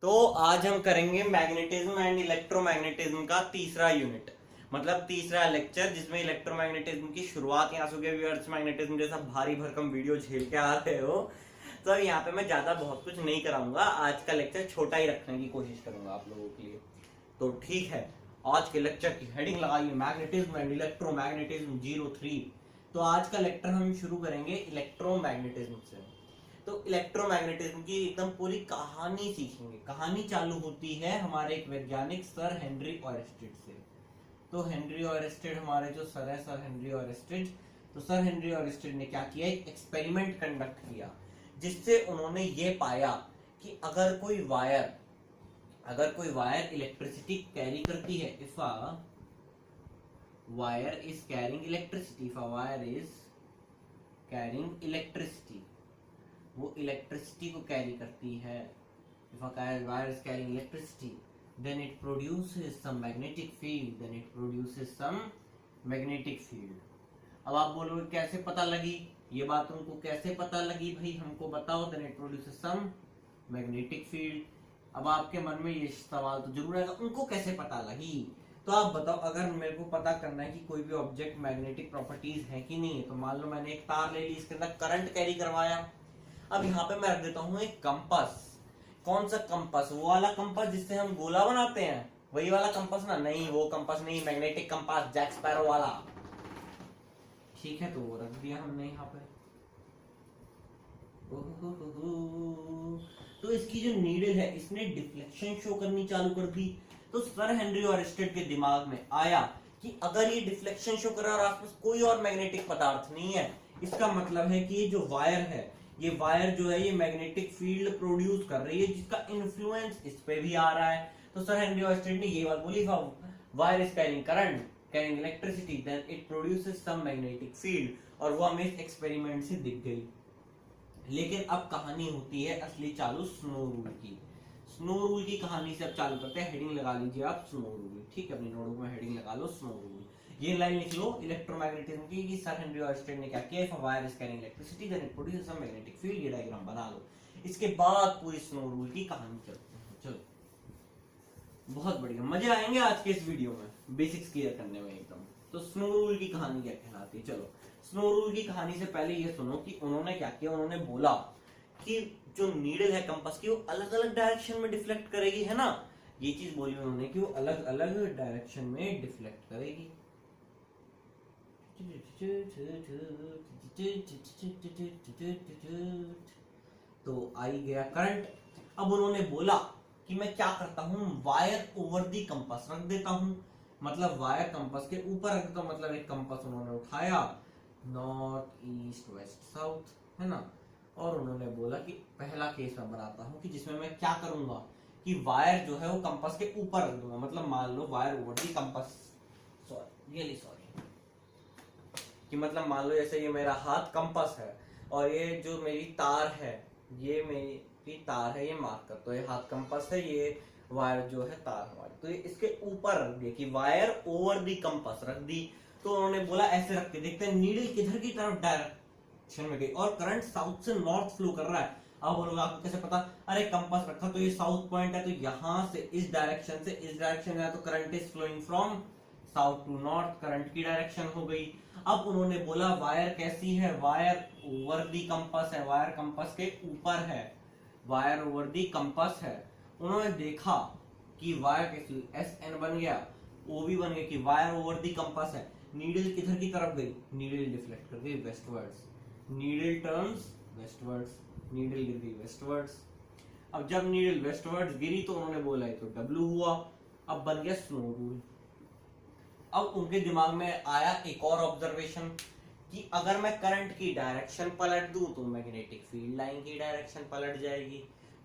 तो आज हम करेंगे मैग्नेटिज्म एंड इलेक्ट्रोमैग्नेटिज्म का तीसरा यूनिट, मतलब तीसरा लेक्चर, जिसमें इलेक्ट्रोमैग्नेटिज्म की शुरुआत यहाँ से होगी। अभी अर्थ मैग्नेटिज्म जैसा भारी भरकम वीडियो झेल के आ रहे हो, तो अब यहाँ पे मैं ज्यादा बहुत कुछ नहीं कराऊंगा। आज का लेक्चर छोटा ही रखने की कोशिश करूंगा आप लोगों के लिए। तो ठीक है, आज के लेक्चर की हेडिंग लगाइए मैग्नेटिज्म एंड इलेक्ट्रोमैग्नेटिज्म 03। तो आज का लेक्चर हम शुरू करेंगे इलेक्ट्रोमैग्नेटिज्म से। तो इलेक्ट्रोमैग्नेटिज्म की एकदम पूरी कहानी सीखेंगे। कहानी चालू होती है हमारे एक वैज्ञानिक सर हेनरी ऑयरस्टेड से। तो हेनरी ऑयरस्टेड हमारे जो सर है, सर हेनरी ऑयरस्टेड। तो सर हेनरी ऑयरस्टेड ने क्या किया, एक एक्सपेरिमेंट कंडक्ट किया, जिससे उन्होंने ये पाया कि अगर कोई वायर इलेक्ट्रिसिटी कैरी करती है, if a wire is carrying electricity, if a wire is carrying electricity, वो इलेक्ट्रिसिटी को कैरी करती है, if a wire is carrying electricity, then it produces some magnetic field, अब आप बोलोगे कैसे पता लगी ये बात, उनको कैसे पता लगी भाई, हमको बताओ। then it produces some magnetic field। अब आपके मन में ये सवाल तो जरूर आएगा, उनको कैसे पता लगी। तो आप बताओ, अगर मेरे को पता करना है कि कोई भी ऑब्जेक्ट मैग्नेटिक प्रॉपर्टीज है कि नहीं है, तो मान लो मैंने एक तार ले ली, इसके अंदर करंट कैरी करवाया। अब यहाँ पे मैं रख देता हूँ एक कंपास। कौन सा कंपास? वो वाला कंपास जिससे हम गोला बनाते हैं, वही वाला कंपास ना? नहीं, वो कंपास नहीं, मैग्नेटिक कंपास, जैक स्पैरो वाला। ठीक है, तो वो रख दिया हमने यहाँ पे। तो इसकी जो नीडल है, इसने डिफ्लेक्शन शो करनी चालू कर दी। तो सर हेनरी ऑयरस्टेड के दिमाग में आया कि अगर ये डिफ्लेक्शन शो कर रहा है और आसपास कोई और मैग्नेटिक पदार्थ नहीं है, इसका मतलब है कि ये जो वायर है, ये वायर जो है ये मैग्नेटिक फील्ड प्रोड्यूस कर रही है, जिसका इन्फ्लुएंस इस पे भी आ रहा है। तो सर हेनरी ऑयरस्टेड ने ये बात बोली, wire is carrying current, carrying electricity, then it produces some magnetic field, और वो हमें इस एक्सपेरिमेंट से दिख गई। लेकिन अब कहानी होती है असली चालू स्नो रूल की। स्नो रूल की कहानी से अब चालू करते हैं। हेडिंग लगा लीजिए आप, स्नो रूल। ठीक है, अपनी नोटबुक में हेडिंग लगा लो, स्नो रूल। ये लाइन लिख लो इलेक्ट्रोमैग्नेटिज्म की, कि सर हेनरी ऑयरस्टेड ने क्या किया, if a wire is carrying electricity then it produces some magnetic field. ये डायग्राम बना लो। इसके बाद पूरी स्नो रूल की कहानी चलते हैं। चलो, बहुत बढ़िया, मजे आएंगे आज के इस वीडियो में, बेसिक्स क्लियर करने में एकदम। तो स्नो रूल की कहानी क्या कहलाती है? चलो, स्नो रूल की कहानी से पहले ये सुनो कि उन्होंने क्या किया। उन्होंने बोला कि जो नीडल है कंपास की, वो अलग अलग डायरेक्शन में डिफ्लेक्ट करेगी, है ना? ये चीज बोली उन्होंने कि वो अलग अलग डायरेक्शन में डिफ्लेक्ट करेगी। तो आई गया करंट। अब उन्होंने बोला कि मैं क्या करता हूं, वायर ओवर दी कंपास रख देता हूं, मतलब वायर कंपास के ऊपर रख देता हूं। मतलब एक कंपास उन्होंने उठाया, नॉर्थ ईस्ट वेस्ट साउथ, है ना? और उन्होंने बोला कि पहला केस मैं बनाता हूं कि जिसमें मैं क्या करूंगा कि वायर जो है वो कंपास के ऊपर रख दूंगा। मतलब मान लो wire over the compass, sorry, कि मतलब मान लो जैसे ये मेरा हाथ कंपास है और ये जो मेरी तार है, ये मेरी तार है, ये मार्क कर, तो ये हाथ कंपास है, ये वायर जो है तार हमारी, तो ये इसके ऊपर रख दिया कि वायर ओवर दी कंपास रख दी। तो उन्होंने बोला ऐसे रख के देखते हैं नीडल किधर की तरफ डायरेक्शन में गई, और करंट साउथ से नॉर्थ फ्लो कर रहा है। अब बोलोगे आपको कैसे पता? अरे कंपास रखा तो ये साउथ पॉइंट है, तो यहां से इस डायरेक्शन से इस डायरेक्शन गया, तो current is flowing from south to north, current की डायरेक्शन हो गई। अब उन्होंने बोला वायर कैसी है, वायर ओवर दी कंपास है, वायर कंपास के ऊपर है, वायर ओवर दी कंपास है। उन्होंने देखा कि वायर कैसी, एस एन बन गया, ओ भी बन गया, कि वायर ओवर दी कंपास है। नीडल किधर की तरफ गई? नीडल डिफ्लेक्ट कर गई westwards, needle turns westwards, needle गिर गई वेस्टवर्ड्स। अब जब नीडल वेस्टवर्ड्स गिरी तो उन्होंने बोला तो डब्ल्यू हुआ। अब बन गया स्नो रूल। अब उनके दिमाग में आया एक और ऑब्जर्वेशन कि अगर मैं करंट की डायरेक्शन पलट दूं तो मैग्नेटिक फील्ड लाइन की डायरेक्शन पलट जाएगी,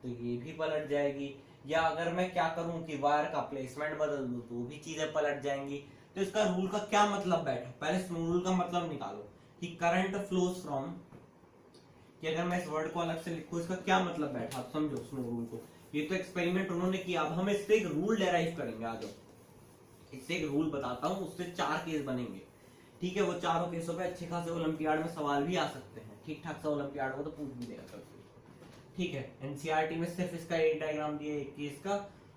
तो ये भी पलट जाएगी। या अगर मैं क्या करूं कि वायर का प्लेसमेंट बदल दूं तो भी चीजें पलट जाएंगी। तो इसका रूल का क्या मतलब बैठा? पहले स्नो रूल का मतलब निकालो कि करंट फ्लोज फ्रॉम, कि अगर मैं इस वर्ड को अलग से लिखूं इसका क्या मतलब बैठा, आप समझो स्नो रूल को। ये तो एक्सपेरिमेंट उन्होंने किया, अब हम इससे एक रूल डेराइव करेंगे। आ जाओ, इससे एक रूल बताता हूं, उससे 4 केस बनेंगे। ठीक है, वो चारों केसों पे अच्छे खासे ओलंपियाड में सवाल भी आ सकते हैं, ठीक ठाक सा ओलंपियाड हो तो पूछ भी देगा। ठीक है, एनसीईआरटी में सिर्फ इसका एक डायग्राम दिया है एक केस का,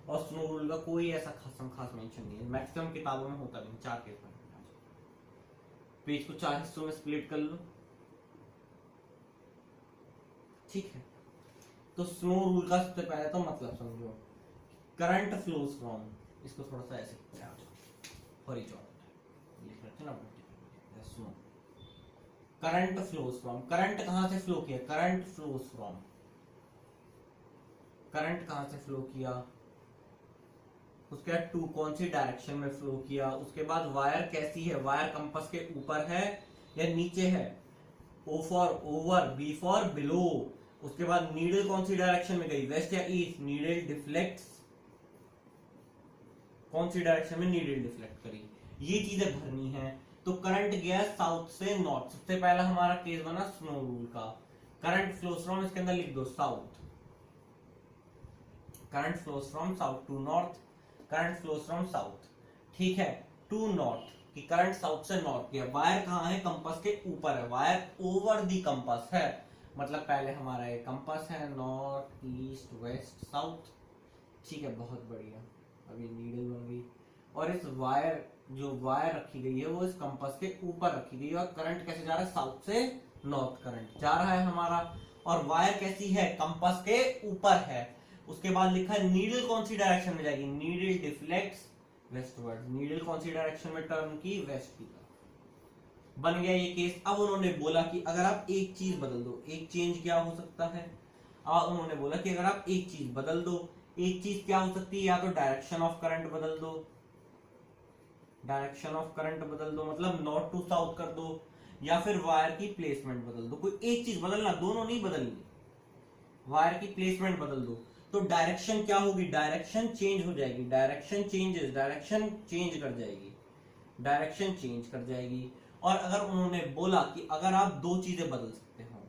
और स्नो रूल का कोई ऐसा खास मेंशन नहीं है, मैक्सिमम किताबों में होता नहीं, 4 केस में। पेज को 4 हिस्सों में स्प्लिट कर लो, ठीक है। तो स्नो रूल का सबसे पहले तो मतलब समझो, करंट फ्लोज फ्रॉम, इसको थोड़ा सा ऐसे हॉरिजॉन्टल लिख रखते हैं ना, snow current flows from, current कहां से फ्लो किया, करंट फ्लोज फ्रॉम, करंट कहां से फ्लो किया, उसके बाद टू कौन सी डायरेक्शन में फ्लो किया, उसके बाद वायर कैसी है, वायर कंपास के ऊपर है या नीचे है, O for over, B for below, उसके बाद नीडल कौन सी डायरेक्शन में गई, वेस्ट या ईस्ट, नीडल डिफ्लेक्ट्स, कौन सी डायरेक्शन में नीडल डिफ्लेक्ट करी, ये चीजें भरनी है। तो करंट गया साउथ से नॉर्थ, सबसे पहला हमारा केस बना स्नो रूल का, करंट फ्लोज फ्रॉम, इसके अंदर लिख दो south, current flows from south to north, current flows from south, ठीक है, टू नॉर्थ, कि करंट साउथ से नॉर्थ गया, वायर कहां है, कंपास के ऊपर है, वायर ओवर दी कंपास है, मतलब पहले हमारा ये कंपास है, नॉर्थ ईस्ट वेस्ट साउथ, ठीक है, बहुत बढ़िया, अभी नीडल बन गई, और इस वायर, जो वायर रखी गई है वो इस कंपास के ऊपर रखी गई है, और करंट कैसे जा रहा है, साउथ से नॉर्थ करंट जा रहा है हमारा, और वायर कैसी है, कंपास के ऊपर है, उसके बाद लिखा है नीडल कौन सी डायरेक्शन में जाएगी, नीडल डिफ्लेक्ट्स वेस्टवर्ड, नीडल कौन सी डायरेक्शन में टर्न की, वेस्ट की तरफ, बन गया ये केस। अब उन्होंने बोला कि अगर आप एक चीज बदल दो, एक चेंज क्या हो सकता है, उन्होंने बोला कि अगर आप एक चीज बदल दो, एक चीज क्या हो सकती है, या तो डायरेक्शन ऑफ करंट बदल दो, डायरेक्शन ऑफ करंट बदल दो मतलब नॉर्थ टू साउथ कर दो, या फिर वायर की प्लेसमेंट बदल दो, कोई एक चीज बदलना, दोनों नहीं बदलनी, वायर की प्लेसमेंट बदल दो, तो डायरेक्शन क्या होगी, डायरेक्शन चेंज हो जाएगी, डायरेक्शन चेंजेस, डायरेक्शन चेंज कर जाएगी, डायरेक्शन चेंज कर जाएगी। और अगर उन्होंने बोला कि अगर आप दो चीजें बदल सकते हो,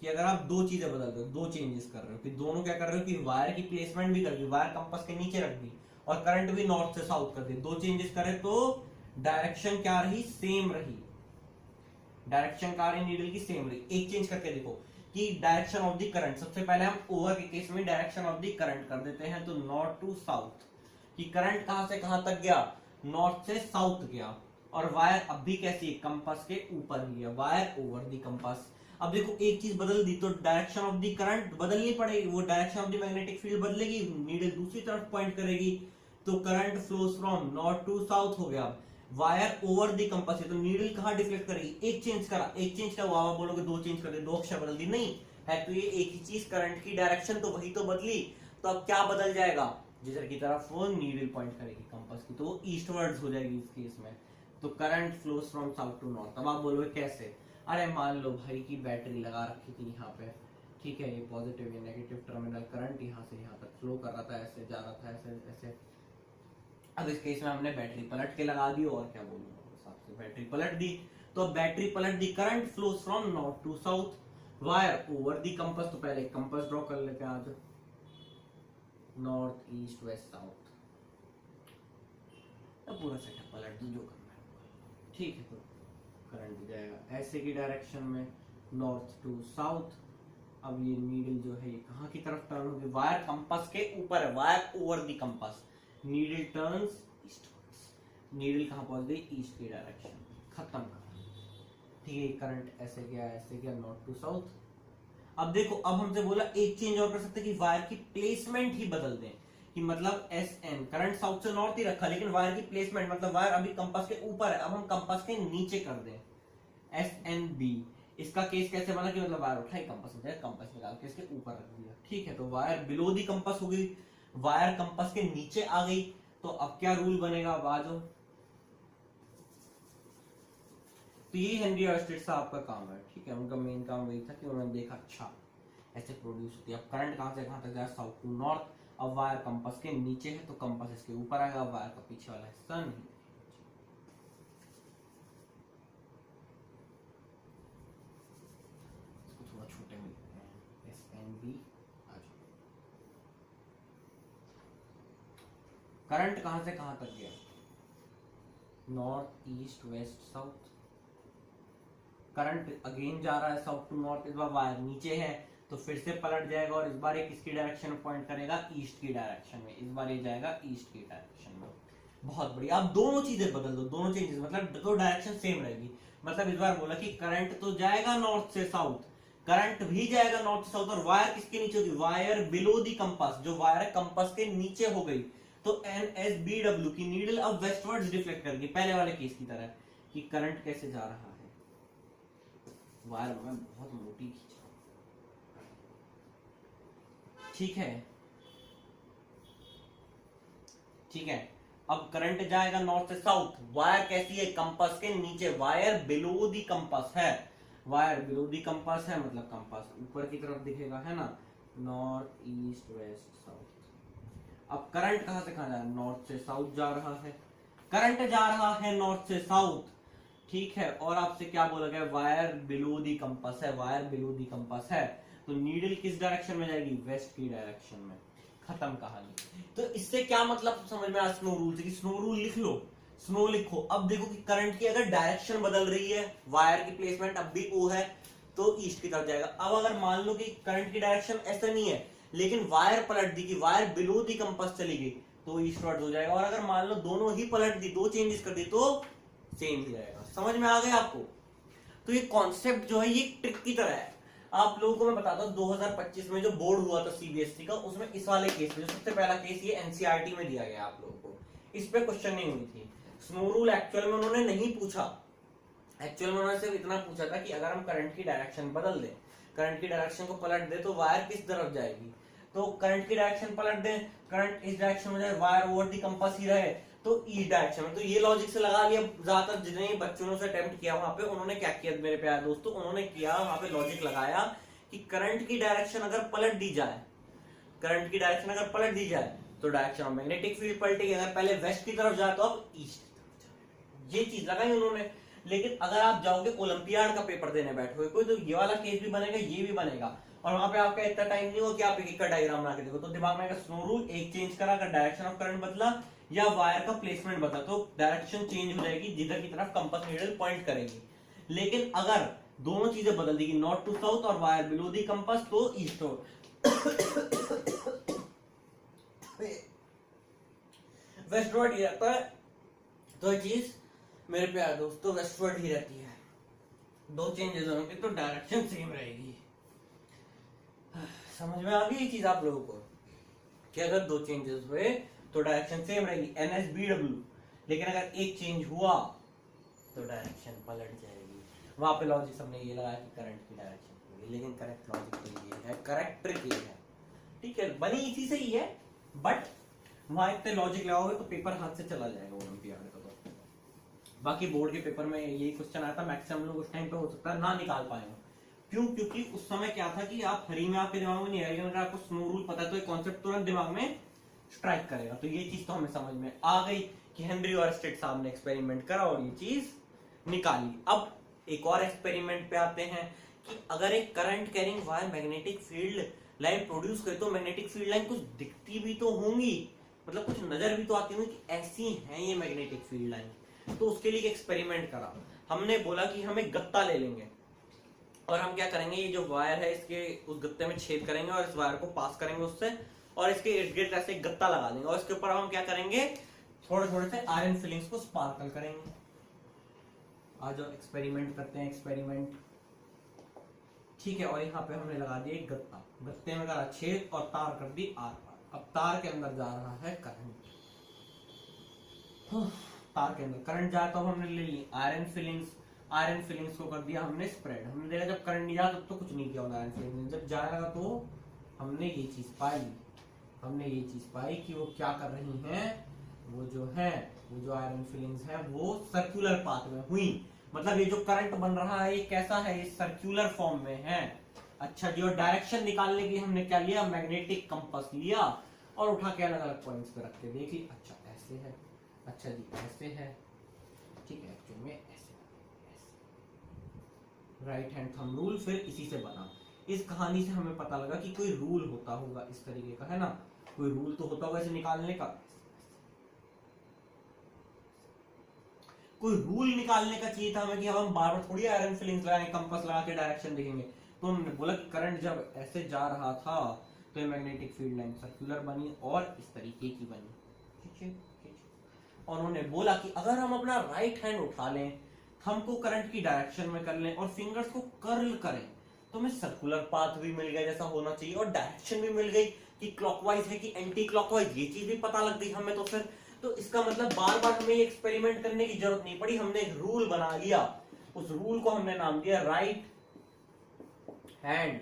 कि अगर आप दो चीजें बदल रहे हो, दो चेंजेस कर रहे हो, कि दोनों क्या कर रहे हो, कि वायर की प्लेसमेंट भी कर दी, वायर कंपास के नीचे रख दी, और करंट भी नॉर्थ से साउथ कर दी, दो चेंजेस करे तो डायरेक्शन क्या रही, सेम रही, डायरेक्शन क्या रही, नीडल की सेम रही। एक चेंज करके देखो कि डायरेक्शन ऑफ द करंट, सबसे पहले हम ओवर के केस में डायरेक्शन ऑफ द करंट कर देते हैं, तो नॉर्थ टू साउथ, कि करंट कहां से कहां तक गया, नॉर्थ से साउथ गया, और वायर अब भी कैसी है, कंपास के ऊपर ही है, वायर ओवर द कंपास। अब देखो एक चीज बदल दी तो डायरेक्शन ऑफ द करंट बदलनी पड़ेगी, वो direction of the magnetic field बदलेगी, नीडल दूसरी तरफ पॉइंट करेगी, तो current flows from north to south हो गया, वायर ओवर द कंपास है, तो नीडल कहां डिफ्लेक्ट करेगी, एक चेंज करा, एक चेंज का हुआ, बोलोगे दो चेंज कर दे, दो अक्षर बदल दी, नहीं है, तो ये एक ही चीज, करंट की डायरेक्शन तो वही तो बदली, तो अब क्या बदल जाएगा, जिधर की तरफ वो नीडल पॉइंट करेगी कंपास की, तो वो ईस्टवर्ड्स हो जाएगी इस केस में, तो current flows from south to north. अब आप बोलोगे कैसे, अरे मान लो भाई की बैटरी लगा रखी थी यहाँ पे, ठीक है, ये पॉजिटिव या नेगेटिव टर्मिनल, करंट यहाँ से यहाँ तक फ्लो कर रहा था, ऐसे जा रहा था, ऐसे ऐसे, अब इस केस में हमने बैटरी पलट के लगा दी, और क्या बोलूँ हिसाब से बैटरी पलट दी, तो बैटरी पलट दी, current flows from north to south, wire over the compass, तो पहले कंपास ड्रॉ कर लेते हैं आज, नॉर्थ ईस्ट वेस्ट साउथ, तो पूरा सेटअप पलट दी, जो करना है, ठीक है, तो करंट जाएगा ऐसे की डायरेक्शन में, नॉर्थ टू साउथ। अब ये नीडल जो है ये कहाँ की तरफ टर्न होगी, वायर कंपास के ऊपर है, wire over the compass, needle turns eastwards, needle कहाँ पहुंच गई, ईस्ट की डायरेक्शन, खत्म कर, ठीक है, करंट ऐसे गया नॉर्थ टू साउथ। अब देखो, अब हमसे बोला एक चेंज और कर सकते हैं कि वायर की प्लेसमेंट ही बदल दें, कि मतलब एस एन, करंट साउथ से नॉर्थ ही रखा, लेकिन वायर की प्लेसमेंट, मतलब वायर अभी कंपास के ऊपर है, अब हम कंपास के नीचे कर दें, एस एन बी। इसका केस कैसे बना कि मतलब वायर उठाई, कंपास में कंपास निकाल के इसके ऊपर रख दिया, ठीक है, तो वायर बिलो दी कंपास हो गई, वायर कंपास के नीचे आ गई, तो अब क्या रूल बनेगा, बाजो, तो ये हेनरी ऑयस्टेड साहब का काम है, ठीक है, उनका मेन काम वही था कि उन्होंने देखा अच्छा ऐसे प्रोड्यूस होती है, अब करंट कहां से कहां तक जाए, साउथ टू नॉर्थ, अब वायर कंपास के नीचे है तो कंपास इसके ऊपर आएगा, वायर का पीछे वाला हिस्सा नहीं, इसको थोड़ा छोटे में लिखते हैं, एस एन बी। करंट कहां से कहां तक गया, north east west south, current again जा रहा है साउथ टू नॉर्थ, इस बार वायर नीचे है तो फिर से पलट जाएगा और इस बार ये किसकी डायरेक्शन में पॉइंट करेगा, ईस्ट की डायरेक्शन में। इस बार ये जाएगा ईस्ट की डायरेक्शन में। बहुत बढ़िया। आप दोनों चीजें बदल दो, दोनों चेंजेस मतलब दो डायरेक्शन सेम रहेगी। मतलब इस बार बोला कि करंट तो जाएगा नॉर्थ से साउथ, करंट भी जाएगा नॉर्थ से साउथ, और वायर किसके नीचे होगी, वायर बिलो दी कंपास, जो वायर है कंपास के नीचे हो गई। तो NSBW की नीडल अब वेस्टवर्ड्स रिफ्लेक्ट करेगी, पहले वाले केस की तरह कि करंट कैसे जा रहा है। वायर में बहुत मोटी खींच, ठीक है, ठीक है। अब करंट जाएगा नॉर्थ से साउथ, वायर कैसी है, कंपास के नीचे, वायर बिलो दी कंपास है, वायर बिलो दी कंपास है, मतलब कंपास ऊपर की तरफ दिखेगा, है ना, नॉर्थ ईस्ट वेस्ट साउथ। अब करंट कहां से कहां जा रहा है, नॉर्थ से साउथ जा रहा है, करंट जा रहा है नॉर्थ से साउथ, ठीक है। और आपसे क्या बोला गया, वायर बिलो दी कंपास है, वायर बिलो दी कंपास है, तो नीडल किस डायरेक्शन में जाएगी, वेस्ट की डायरेक्शन में। खत्म कहानी। तो इससे क्या मतलब समझ में आया स्नो रूल से, कि स्नो रूल लिख लो, स्नो लिखो। अब देखो कि करंट की अगर डायरेक्शन बदल रही है, वायर की प्लेसमेंट अब भी ओ है, तो ईस्ट की तरफ जाएगा। अब अगर मान लो कि करंट की डायरेक्शन ऐसा नहीं है, लेकिन वायर पलट दी, कि वायर बिलो दी कंपास चली गई, तो ईस्टवर्ड हो जाएगा। और अगर मान लो दोनों ही पलट दी, दो चेंजेस कर दी, तो सेम ही रहेगा। समझ में आ गया आपको। तो ये कॉन्सेप्ट जो है ये ट्रिक की तरह है। आप लोगों को मैं बताता हूँ 2025 में जो बोर्ड हुआ था सीबीएसई का, उसमें इस वाले केस में, सबसे पहला केस ये एनसीईआरटी में दिया गया आप लोगों को, इस पे क्वेश्चन नहीं हुई थी। स्नो रूल एक्चुअल में उन्होंने नहीं पूछा, एक्चुअल में उन्होंने सिर्फ इतना पूछा था कि अगर हम करंट की डायरेक्शन बदल दें, करंट की डायरेक्शन को पलट दे, तो वायर किस तरफ जाएगी। तो करंट की डायरेक्शन पलट दें, करंट इस डायरेक्शन में जाए, वायर ओवर दी कंपास ही रहे, तो ईस्ट डायरेक्शन में। तो ये लॉजिक से लगा लिया। ज्यादातर जितने बच्चों ने अटेम्प्ट किया वहां पे, उन्होंने क्या किया मेरे प्यारे दोस्तों, उन्होंने किया वहां पे लॉजिक लगाया कि करंट की डायरेक्शन अगर पलट दी जाए, करंट की डायरेक्शन अगर पलट दी जाए, तो डायरेक्शन ऑफ मैग्नेटिक फील्ड पलटेगी। अगर पहले वेस्ट की तरफ जाए तो अब ईस्ट की तरफ जाए, ये चीज लगाई उन्होंने। लेकिन अगर आप जाओगे ओलंपियाड का पेपर देने बैठोगे कोई, तो ये वाला केस भी बनेगा, ये भी बनेगा, और वहां पे आपका इतना टाइम नहीं हो कि आप एक का डायग्राम बना के देखो। तो दिमाग में स्नो रूल एक चेंज करा, अगर डायरेक्शन ऑफ करंट बदला या वायर का प्लेसमेंट बदला, तो डायरेक्शन चेंज हो जाएगी, जिधर की तरफ कंपास नीडल पॉइंट करेगी। लेकिन अगर दोनों चीजें बदल देगी, नॉर्थ टू साउथ और वायर बिलो दी कंपास, तो ईस्ट हो। वेस्टवर्ड ही रहता है। तो ये चीज मेरे प्यारे दोस्तों वेस्टवर्ड ही रहती है। दो चेंजेस होंगे तो डायरेक्शन सेम रहेगी। समझ में आ गई ये चीज आप लोगों को, कि अगर दो चेंजेस हुए तो डायरेक्शन सेम रहेगी, NSBW। लेकिन अगर एक चेंज हुआ तो डायरेक्शन पलट जाएगी। वहां पे लॉजिक हमने ये लगाया कि करंट की डायरेक्शन होगी, लेकिन करेक्ट लॉजिक तो ये है, करेक्ट ट्रिक ये है, ठीक है, बनी इसी से ही है। बट वहां इतने लॉजिक लगाओगे तो पेपर हाथ से चला जाएगा ओलंपियाड का। तो बाकी बोर्ड के पेपर में यही क्वेश्चन आया था, मैक्सिमम लोग उस टाइम पे हो सकता है ना निकाल पाए हो। क्यों? क्योंकि उस समय क्या था कि आप हरी में आपके दिमाग में नहीं आएगा, अगर आपको स्नो रूल पता है तो ये कॉन्सेप्ट तुरंत दिमाग में स्ट्राइक करेगा। तो ये चीज तो हमें समझ में आ गई कि हेनरी ओयरस्टेड साहब ने एक्सपेरिमेंट करा और ये चीज निकाली। अब एक और एक्सपेरिमेंट पे आते हैं कि अगर एक current carrying wire magnetic field line produce करे, तो मैग्नेटिक फील्ड लाइन कुछ दिखती भी तो होंगी, मतलब कुछ नजर भी तो आती होंगी कि ऐसी है ये मैग्नेटिक फील्ड लाइन। तो उसके लिए एक एक्सपेरिमेंट करा। हमने बोला कि हम एक गत्ता ले लेंगे और हम क्या करेंगे, ये जो वायर है इसके उस गत्ते में छेद करेंगे और इस वायर को पास करेंगे उससे, और इसके इर्द गिर्द ऐसे गत्ता लगा देंगे, और इसके ऊपर हम क्या करेंगे, थोड़े थोड़े से आयरन फिलिंग्स को स्पार्कल करेंगे। आज एक्सपेरिमेंट करते हैं, एक्सपेरिमेंट, ठीक है। और यहाँ पे हमने लगा दिया एक गत्ता, गत्ते में करा छेद और तार कर दी आर पार। अब तार के अंदर जा रहा है करंट, तार के अंदर करंट जाए तो हमने ले ली आयरन फिलिंग्स, आयरन फिलिंग्स को कर दिया हमने स्प्रेड। हमने देखा जब करंट नहीं जाता तब तो कुछ नहीं किया आयरन फिलिंग्स, जब जाएगा तो हमने ये चीज पाई, हमने ये चीज पाई कि वो क्या कर रही हैं, वो जो आयरन फिलिंग्स है वो सर्कुलर पाथ में हुई। मतलब ये जो करंट बन रहा है ये कैसा है, ये सर्कुलर फॉर्म में है। अच्छा जी, और डायरेक्शन निकालने के लिए हमने क्या लिया, मैग्नेटिक कंपास लिया और उठा के अलग अलग पॉइंट्स पे रख के देखी, अच्छा ऐसे है, अच्छा जी ऐसे है, ठीक है, एक्चुअल में ऐसे, राइट हैंड थंब रूल फिर इसी से बना। इस कहानी से हमें पता लगा कि कोई रूल होता होगा इस तरीके का, है ना, कोई रूल तो होता होगा इसे निकालने का, कोई रूल निकालने का चाहिए था हमें कि अब हम बार बार थोड़ी आयरन फिलिंग्स लगाएंगे, कंपास लगा के डायरेक्शन देखेंगे। तो उन्होंने बोला कि करंट जब ऐसे जा रहा था तो ये मैग्नेटिक फील्ड लाइन सर्कुलर बनी और इस तरीके की बनी। और उन्होंने बोला कि अगर हम अपना राइट हैंड उठा लें, थंब को करंट की डायरेक्शन में कर लें और फिंगर्स को कर्ल करें, तो हमें सर्कुलर पाथ भी मिल गया जैसा होना चाहिए और डायरेक्शन भी मिल गई कि क्लॉकवाइज है कि एंटी क्लॉकवाइज, ये चीज भी पता लग गई हमें। तो फिर तो इसका मतलब बार बार हमें एक्सपेरिमेंट करने की जरूरत नहीं पड़ी, हमने एक रूल बना लिया, उस रूल को हमने नाम दिया राइट हैंड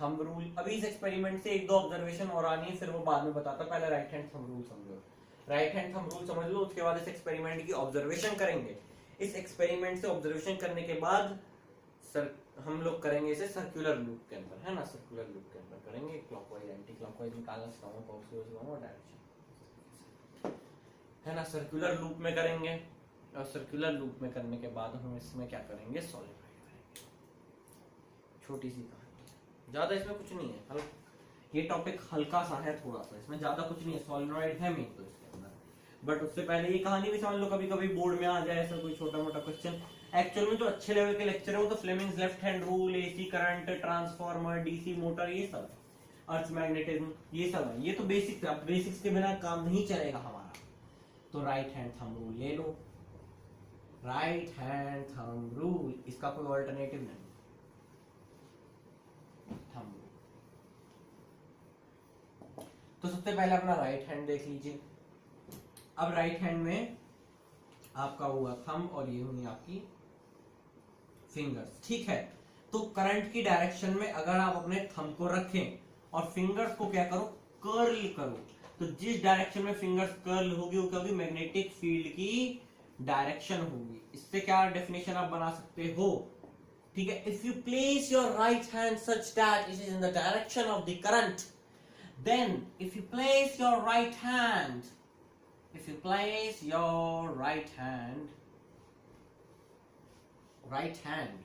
थंब रूल। अभी इस एक्सपेरिमेंट से एक दो ऑब्जर्वेशन और आनी है, फिर वो बाद में बताता, पहले राइट हैंड थंब रूल समझो। राइट हैंड थंब रूल समझ लो, उसके बाद इस एक्सपेरिमेंट की ऑब्जर्वेशन करेंगे। इस एक्सपेरिमेंट से ऑब्जर्वेशन करने के बाद हम लोग करेंगे इसे सर्कुलर लूप के अंदर, है ना, सर्कुलर लूप के अंदर करेंगे, क्लॉकवाइज एंटी क्लॉकवाइज निकालना सिखाऊंगा, और डायरेक्शन, है ना, सर्कुलर लूप में करेंगे। और सर्कुलर लूप में करने के बाद हम इसमें क्या करेंगे, सॉलिडिफाई करेंगे। छोटी सी कहानी, ज्यादा इसमें कुछ नहीं है, ये टॉपिक हल्का सा है थोड़ा सा, इसमें ज्यादा कुछ नहीं है, सॉलिनॉइड है मेन तो इसके अंदर। बट उससे पहले ये कहानी भी समझ लो, कभी कभी बोर्ड में आ जाए ऐसा कोई छोटा मोटा क्वेश्चन। एक्चुअल में जो अच्छे लेवल के लेक्चर है वो तो Fleming's left hand rule, AC current, transformer, DC motor, ये सब है, अर्थ मैग्नेटिज्म, ये सब है। ये तो बेसिक्स है, बेसिक्स के बिना काम नहीं चलेगा हमारा। तो राइट हैंड थंब रूल ले लो, राइट हैंड थंब रूल, इसका कोई ऑल्टरनेटिव नहीं, थंब रूल। तो सबसे पहले अपना राइट हैंड देख लीजिए। अब राइट हैंड में आपका हुआ थंब और ये हुई आपकी फिंगर्स, ठीक है। तो करंट की डायरेक्शन में अगर आप अपने थंब को रखें और फिंगर्स को क्या करो, कर्ल करो, तो जिस डायरेक्शन में फिंगर्स कर्ल होगी वो क्या होगी, मैग्नेटिक फील्ड की डायरेक्शन होगी। इससे क्या डेफिनेशन आप बना सकते हो, ठीक है। If you place your right hand such that it is in the direction of the current, then if you place your right hand, if you place your right hand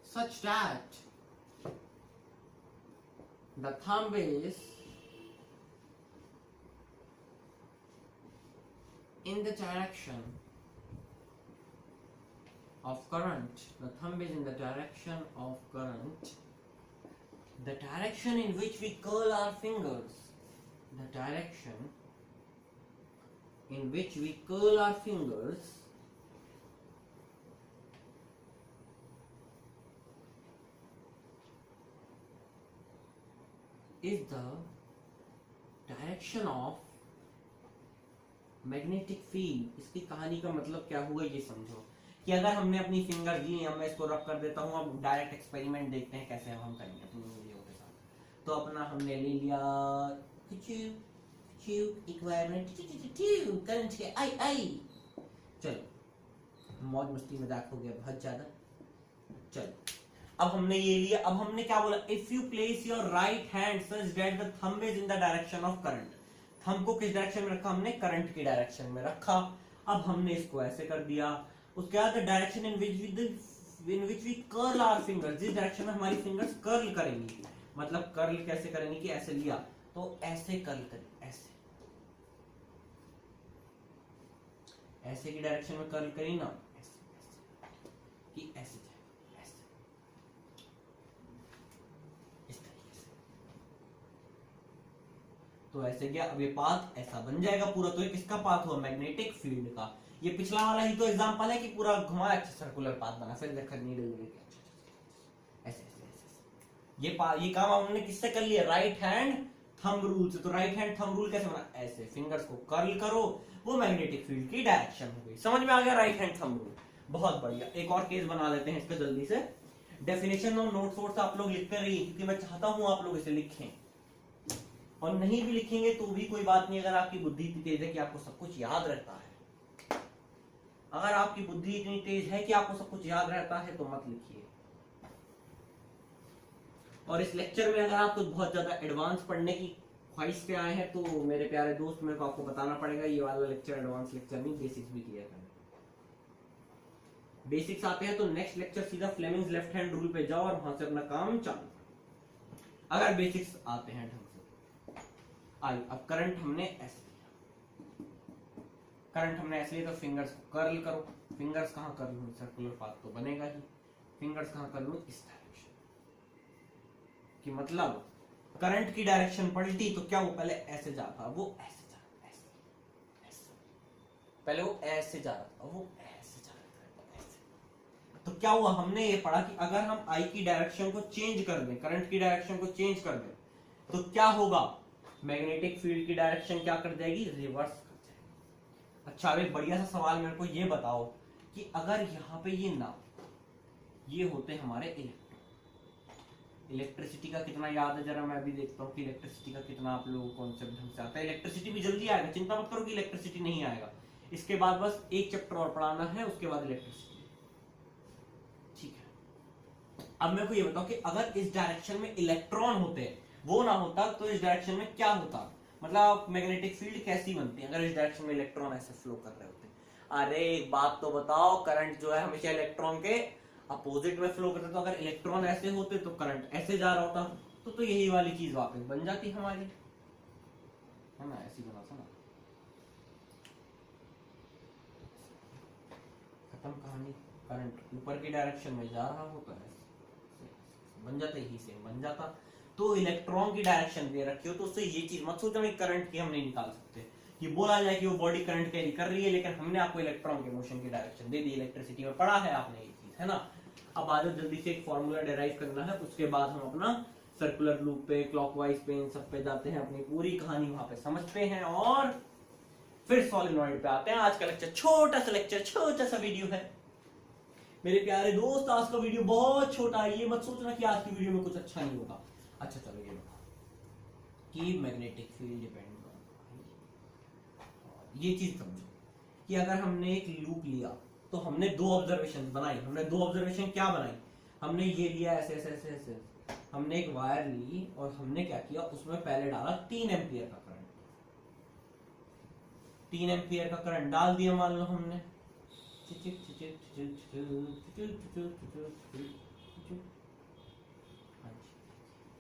such that the thumb is in the direction of current, the thumb is in the direction of current, the direction in which we curl our fingers, the direction in which we curl our fingers is the direction of magnetic field। इसकी कहानी का मतलब क्या हुआ ये समझो, कि अगर हमने अपनी फिंगर दी, अब मैं इसको रब कर देता हूँ, अब डायरेक्ट एक्सपेरिमेंट देखते हैं कैसे हम करेंगे अपनी उंगलियों के साथ। तो अपना हमने ले लिया करंट के आई, चलो मौज मस्ती मजाक हो गया बहुत ज्यादा। चलो अब हमने ये लिया, अब हमने क्या बोला, if you place your right hand such that the thumb is in the direction of current. Thumb को किस डायरेक्शन में रखा हमने, करंट की डायरेक्शन में रखा। अब हमने इसको ऐसे कर दिया, उसके बाद the direction in which we curl our fingers, जिस डायरेक्शन में हमारी फिंगर्स कर्ल करेंगी, मतलब कर्ल कैसे करेंगे कि ऐसे लिया तो ऐसे कर्ल करें, ऐसे की डायरेक्शन में कर्ल करी ना, ऐसे कि ऐसे जाए, ऐसे इस तरीके से, तो ऐसे गया। अब ये पाथ ऐसा बन जाएगा पूरा। तो ये किसका पाथ हुआ, मैग्नेटिक फील्ड का। ये पिछला वाला ही तो एग्जांपल है कि पूरा घुमाया, अच्छा सर्कुलर पाथ बना, फिर देखा नीडल ऐसे ऐसे ऐसे। ये काम हमने किससे कर लिया, राइट हैंड थंब रूल से। तो राइट हैंड थंब रूल कैसे बना, ऐसे फिंगर्स को कर्ल करो, वो मैग्नेटिक फील्ड की डायरेक्शन हो गई। समझ में आ गया राइट हैंड थंब रूल, बहुत बढ़िया। एक और केस बना लेते हैं इसका जल्दी से। डेफिनेशन और नोट्स वोट्स आप लोग लिखते रहिए, क्योंकि मैं चाहता हूं आप लोग इसे लिखें, और नहीं भी लिखेंगे तो भी कोई बात नहीं, अगर आपकी बुद्धि इतनी तेज है कि आपको सब कुछ याद रहता है, अगर आपकी बुद्धि इतनी तेज है कि आपको सब कुछ याद रहता है तो मत लिखिए। और इस लेक्चर में अगर आप कुछ बहुत ज्यादा एडवांस पढ़ने की ख्वाहिश से आए हैं तो मेरे प्यारे दोस्त, मेरे को आपको बताना पड़ेगा, ये वाला लेक्चर एडवांस लेक्चर नहीं, बेसिक्स भी क्लियर करना। बेसिक्स आते हैं तो नेक्स्ट लेक्चर सीधा फ्लेमिंग्स लेफ्ट हैंड रूल पे जाओ और वहां से अपना काम चालू, अगर बेसिक्स आते हैं ढंग से। आई अब करंट हमने ऐसे लिया, करंट हमने ऐसे लिया तो फिंगर्स को कर्ल करो। फिंगर्स कहाँ कर्ल हुई, सर्कुलर पाथ तो बनेगा ही। फिंगर्स कहाँ कर लूं, इस डायरेक्शन की, मतलब करंट की डायरेक्शन पलटी तो क्या वो पहले ऐसे जा था, वो ऐसे जा रहा, ऐसे पहले वो ऐसे जा रहा था, वो ऐसे जा रहा था, ऐसे। तो क्या हुआ, हमने ये पढ़ा कि अगर हम आई की डायरेक्शन को चेंज कर दें, करंट की डायरेक्शन को चेंज कर दें, तो क्या होगा, मैग्नेटिक फील्ड की डायरेक्शन क्या कर जाएगी, रिवर्स कर जाएगी। अच्छा अब एक बढ़िया सा सवाल मेरे को ये बताओ कि अगर यहाँ पे ये ना, ये होते हमारे इलेक्ट्रॉन, इलेक्ट्रिसिटी का कितना याद है जरा, मैं भी देखता हूँ कि इलेक्ट्रिसिटी का कितना आप लोगों को कॉन्सेप्ट ढंग से आता है। इलेक्ट्रिसिटी भी जल्दी आएगा, चिंता मत करो कि इलेक्ट्रिसिटी नहीं आएगा, इसके बाद बस एक चैप्टर और पढ़ाना है, उसके बाद इलेक्ट्रिसिटी, ठीक है। अब मेरे को ये बताओ कि अगर इस डायरेक्शन में इलेक्ट्रॉन होते, वो ना होता तो इस डायरेक्शन में क्या होता, मतलब मैग्नेटिक फील्ड कैसी बनती है अगर इस डायरेक्शन में इलेक्ट्रॉन ऐसे फ्लो कर रहे होते। अरे एक बात तो बताओ, करंट जो है हमेशा इलेक्ट्रॉन के अपोजिट में फ्लो करता, तो अगर इलेक्ट्रॉन ऐसे होते तो करंट ऐसे जा रहा होता, तो यही वाली चीज वापस बन जाती हमारी, है ना, ऐसी बना था ना, खत्म कहानी। करंट ऊपर की डायरेक्शन में जा रहा होता है, बन जाता ही सेम बन जाता। तो इलेक्ट्रॉन की डायरेक्शन दे रखी हो तो उससे ये चीज मत सोचना कि करंट की हम नहीं निकाल सकते, कि बोला जाए कि वो बॉडी करंट कैरी कर रही है, लेकिन हमने आपको इलेक्ट्रॉन के मोशन की डायरेक्शन दे दी, इलेक्ट्रिसिटी में पढ़ा है आपने ये चीज, है ना। अब आज जल्दी से एक फॉर्मूला डेराइव करना है, उसके बाद हम अपना सर्कुलर लूप पे, क्लॉकवाइज पे, इन सब पे जाते हैं, अपनी पूरी कहानी वहां पे समझते हैं और फिर सॉलिनॉइड पे आते हैं। आज का लेक्चर छोटा सा लेक्चर, छोटा सा वीडियो है मेरे प्यारे दोस्त, आज का वीडियो बहुत छोटा है, ये मत सोचना कि आज की वीडियो में कुछ अच्छा नहीं होगा। अच्छा चलो ये बताओ कि मैग्नेटिक फील्ड डिपेंड, ये चीज समझो कि अगर हमने एक लूप लिया तो हमने दो ऑब्जर्वेशन बनाई, हमने दो ऑब्जर्वेशन क्या बनाई, हमने ये लिया ऐसे ऐसे ऐसे ऐसे, हमने एक वायर ली और हमने क्या किया, उसमें पहले डाला 3 एम्पियर का करंट, 3 एम्पियर का करंट डाल दिया मान लो हमने,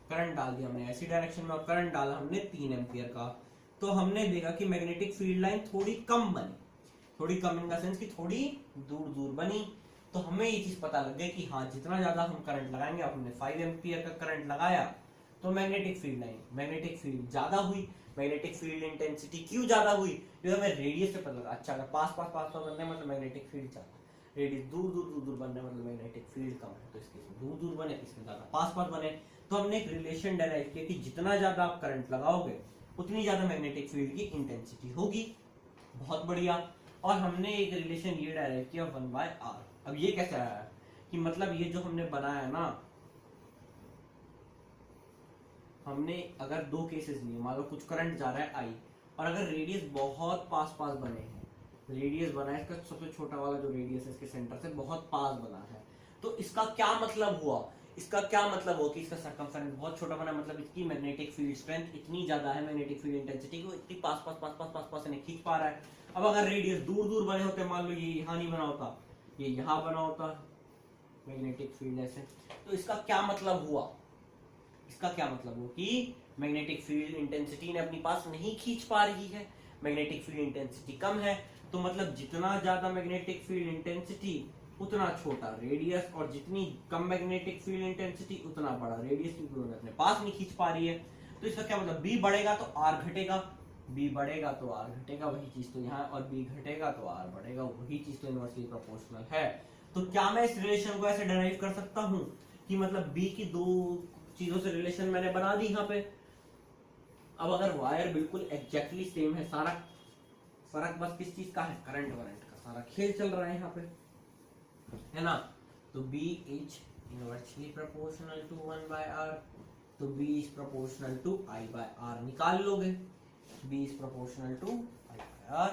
करंट डाल दिया हमने ऐसी डायरेक्शन में और करंट डाला हमने 3 एम्पियर का। तो हमने देखा कि मैग्नेटिक फील्ड लाइन थोड़ी कम बनी, थोड़ी कम इन द सेंस कि थोड़ी दूर दूर बनी। तो हमें ये चीज पता लग गई कि हाँ जितना ज्यादा हम करंट लगाएंगे, हमने 5 एम्पियर का करंट लगाया तो magnetic field line, magnetic field ज्यादा हुई, मैग्नेटिक फील्ड इंटेंसिटी क्यों ज्यादा हुई, क्योंकि हमें रेडियस से पता लगा। अच्छा अगर पास पास पास पास बनने मतलब मैग्नेटिक फील्ड ज्यादा, रेडियस दूर दूर दूर दूर बनने मतलब मैग्नेटिक फील्ड कम है, तो इसके दूर दूर बने, इसमें ज्यादा पास पास बने। तो हमने एक रिलेशन डेराइव किया कि जितना ज्यादा आप करंट लगाओगे उतनी ज्यादा मैग्नेटिक फील्ड की इंटेंसिटी होगी। बहुत बढ़िया। और हमने एक रिलेशन ये डेराइव किया 1/r। अब ये कैसे आया कि मतलब ये जो हमने बनाया ना, हमने अगर दो केसेस लिए, मान लो कुछ करंट जा रहा है आई और अगर रेडियस बहुत पास पास बने हैं, रेडियस बना है इसका सबसे छोटा वाला जो रेडियस है इसके सेंटर से बहुत पास बना है, तो इसका क्या मतलब हुआ, इसका क्या मतलब हो कि इसका सर्कमफेरेंस बहुत छोटा बना, मतलब इसकी मैग्नेटिक फील्ड स्ट्रेंथ इतनी ज्यादा है, मैग्नेटिक फील्ड इंटेंसिटी को इतनी पास पास पास पास पास पास नहीं खींच पा रहा है। अब अगर रेडियस दूर दूर बने होते, मान लो ये यहाँ नहीं बना होता, ये यहाँ बना होता मैग्नेटिक फील्ड ऐसे, तो इसका क्या मतलब हुआ, इसका क्या मतलब हुआ कि मैग्नेटिक फील्ड इंटेंसिटी ने अपनी पास नहीं खींच पा रही है, मैग्नेटिक फील्ड इंटेंसिटी कम है। तो मतलब जितना ज्यादा मैग्नेटिक फील्ड इंटेंसिटी उतना छोटा रेडियस, और जितनी कम मैग्नेटिक फील्ड इंटेंसिटी उतना बड़ा रेडियस, क्योंकि उन्होंने अपने पास नहीं खींच पा रही है। तो इसका क्या मतलब, बी बढ़ेगा तो आर घटेगा, बी बढ़ेगा तो आर घटेगा, वही चीज तो यहाँ, और बी घटेगा तो आर बढ़ेगा, वही चीज तो इनवर्सली प्रोपोर्शनल है। तो क्या मैं इस रिलेशन को ऐसे डिराइव कर सकता हूँ कि मतलब बी की दो चीजों से रिलेशन मैंने बना दी यहाँ पे। अब अगर वायर बिल्कुल एग्जैक्टली सेम है, सारा फर्क बस किस चीज का है, करंट वरेंट का, सारा खेल चल रहा है यहाँ पे, है ना। तो B is inversely proportional to 1/r, तो B is proportional to I/r, निकाल लोगे, B is proportional to I/r।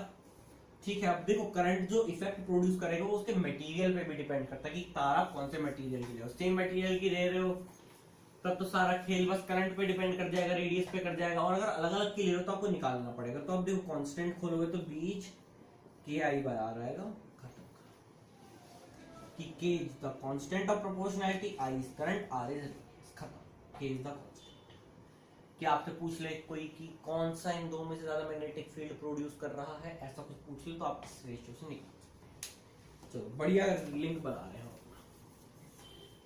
ठीक है। अब देखो करंट जो इफेक्ट प्रोड्यूस करेगा वो उसके मटेरियल पे भी डिपेंड करता है कि तार आप कौन से मटेरियल की ले रहे हो। सेम मटेरियल की ले रहे हो तब तो सारा खेल बस करंट पे डिपेंड कर जाएगा, रेडियस पे कर जाएगा, और अगर अलग अलग की ले रहे हो तो आपको निकालना पड़ेगा। तो अब देखो कांस्टेंट खोलोगे तो बीच KI/r आएगा, कि K is the constant of proportionality, I is current, R is खत्म, K is the constant। क्या आपसे पूछ ले कोई कि कौन सा इन दो में से ज्यादा मैग्नेटिक फील्ड प्रोड्यूस कर रहा है, ऐसा कुछ पूछ ले तो आप इस रेशियो से निकाल सकते हैं। चलो बढ़िया लिंक बना रहे हैं।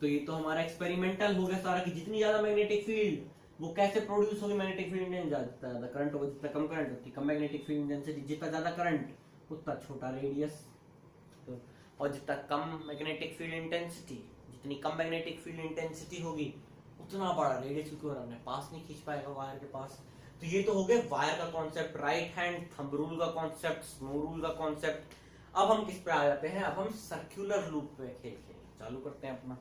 तो ये तो हमारा एक्सपेरिमेंटल हो गया सारा, कि जितनी ज्यादा मैग्नेटिक फील्ड वो कैसे प्रोड्यूस होगी, मैग्नेटिक फील्ड ज्यादा करंट होगा, जितना कम करंट उतनी कम मैग्नेटिक फील्ड इंटेंसिटी, जितना ज्यादा करंट उतना छोटा रेडियस। तो और जितना कम मैग्नेटिक फील्ड इंटेंसिटी, जितनी कम मैग्नेटिक फील्ड इंटेंसिटी होगी उतना बड़ा रेडियस, क्योंकि अपने पास नहीं खींच पाएगा वायर के पास। तो ये तो हो गए वायर का concept, right hand thumb rule का कॉन्सेप्ट, स्नो रूल का कॉन्सेप्ट। अब हम किस पे आ जाते हैं, अब हम सर्कुलर लूप पे खेल खेलना चालू करते हैं अपना।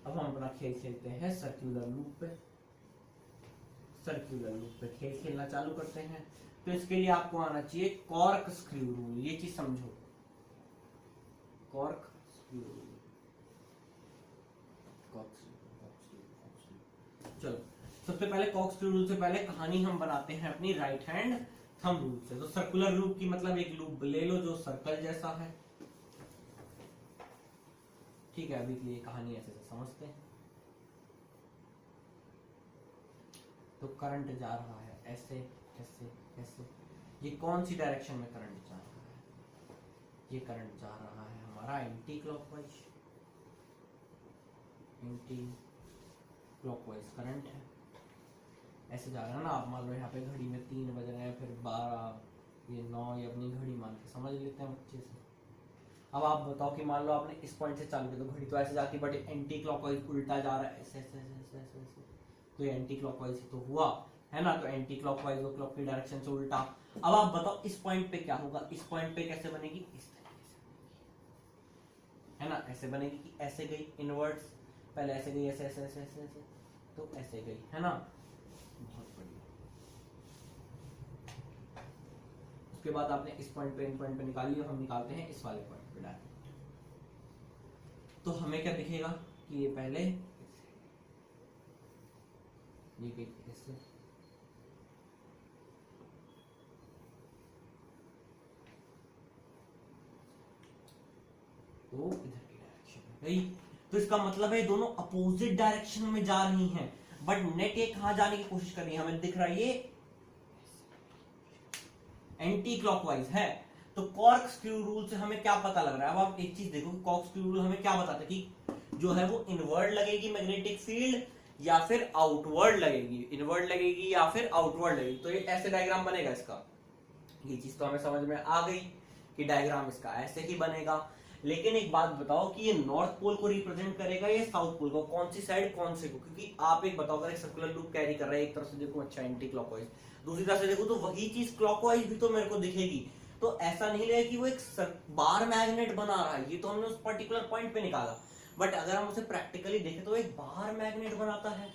अब हम अपना खेल खेलते हैं सर्कुलर लूप पे, सर्कुलर लूप पे खेल खेलना चालू करते हैं। तो इसके लिए आपको आना चाहिए कॉर्क स्क्रू रूल, ये चीज समझो, कॉर्क स्क्रू रूल। चलो सबसे पहले कॉर्क स्क्रू रूल से पहले कहानी हम बनाते हैं अपनी राइट हैंड थंब रूल से। तो सर्कुलर लूप की मतलब एक लूप ले लो जो सर्कल जैसा है, ठीक है। अभी के लिए कहानी ऐसे से समझते हैं। तो करंट जा रहा है ऐसे ऐसे ऐसे, ये कौन सी डायरेक्शन में करंट जा रहा है, ये करंट जा रहा है हमारा anti clockwise, anti clockwise current है, ऐसे जा रहा है ना। आप मान लो यहाँ पे घड़ी में 3 बज रहे हैं, फिर 12, ये 9, ये अपनी घड़ी मान के समझ लेते हैं अच्छे से। अब आप बताओ कि मान लो आपने इस पॉइंट से चालू किया तो घड़ी तो ऐसे जाती, बट एंटी क्लॉकवाइज उल्टा जा रहा है ऐसे ऐसे ऐसे ऐसे ऐसे, तो ये एंटी क्लॉकवाइज तो हुआ है ना। तो एंटी क्लॉकवाइज वो क्लॉक की डायरेक्शन से उल्टा। अब आप बताओ इस पॉइंट पे क्या होगा, इस पॉइंट पे कैसे बनेगी, इस तरीके से है ना, ऐसे बनेगी कि ऐसे गई इनवर्ट्स, पहले ऐसे गई ऐसे ऐसे ऐसे ऐसे, ऐसे तो ऐसे गई है ना। बहुत बढ़िया। उसके बाद आपने इस पॉइंट पे इन पॉइंट पे निकाल लिया, हम निकालते हैं इस वाले पॉइंट पे डायरेक्ट। तो हमें क्या दिखेगा कि ये पहले ये गई इससे, तो इधर की डायरेक्शन में गई। तो इसका मतलब है दोनों अपोजिट डायरेक्शन में जा रही हैं, बट नेट ये कहां जाने की कोशिश कर रही है, हमें दिख रहा है ये एंटी क्लॉकवाइज है। तो कॉर्क स्क्रू रूल से हमें क्या पता लग रहा है, अब आप एक चीज देखो, कॉर्क स्क्रू रूल हमें क्या बताता है कि जो है वो इनवर्ड लगेगी मैग्नेटिक फील्ड या फिर आउटवर्ड लगेगी, इनवर्ड लगेगी या फिर आउटवर्ड लगेगी। तो ये ऐसे डायग्राम बनेगा इसका, ये चीज तो हमें समझ में आ गई कि डायग्राम इसका ऐसे ही बनेगा। लेकिन एक बात बताओ कि ये नॉर्थ पोल को रिप्रेजेंट करेगा या साउथ पोल को, कौन सी साइड कौन से को, क्योंकि आप एक बताओ अगर एक सर्कुलर लूप कैरी कर रहा है, एक तरफ से देखो अच्छा एंटी क्लॉकवाइज, दूसरी तरफ से देखो तो वही चीज क्लॉकवाइज भी तो मेरे को दिखेगी। तो ऐसा नहीं लगेगा कि वो एक बार मैग्नेट बना रहा है, ये तो हमने उस पर्टिकुलर पॉइंट पे निकाला, बट अगर हम उसे प्रैक्टिकली देखें तो एक बार मैग्नेट बनाता है।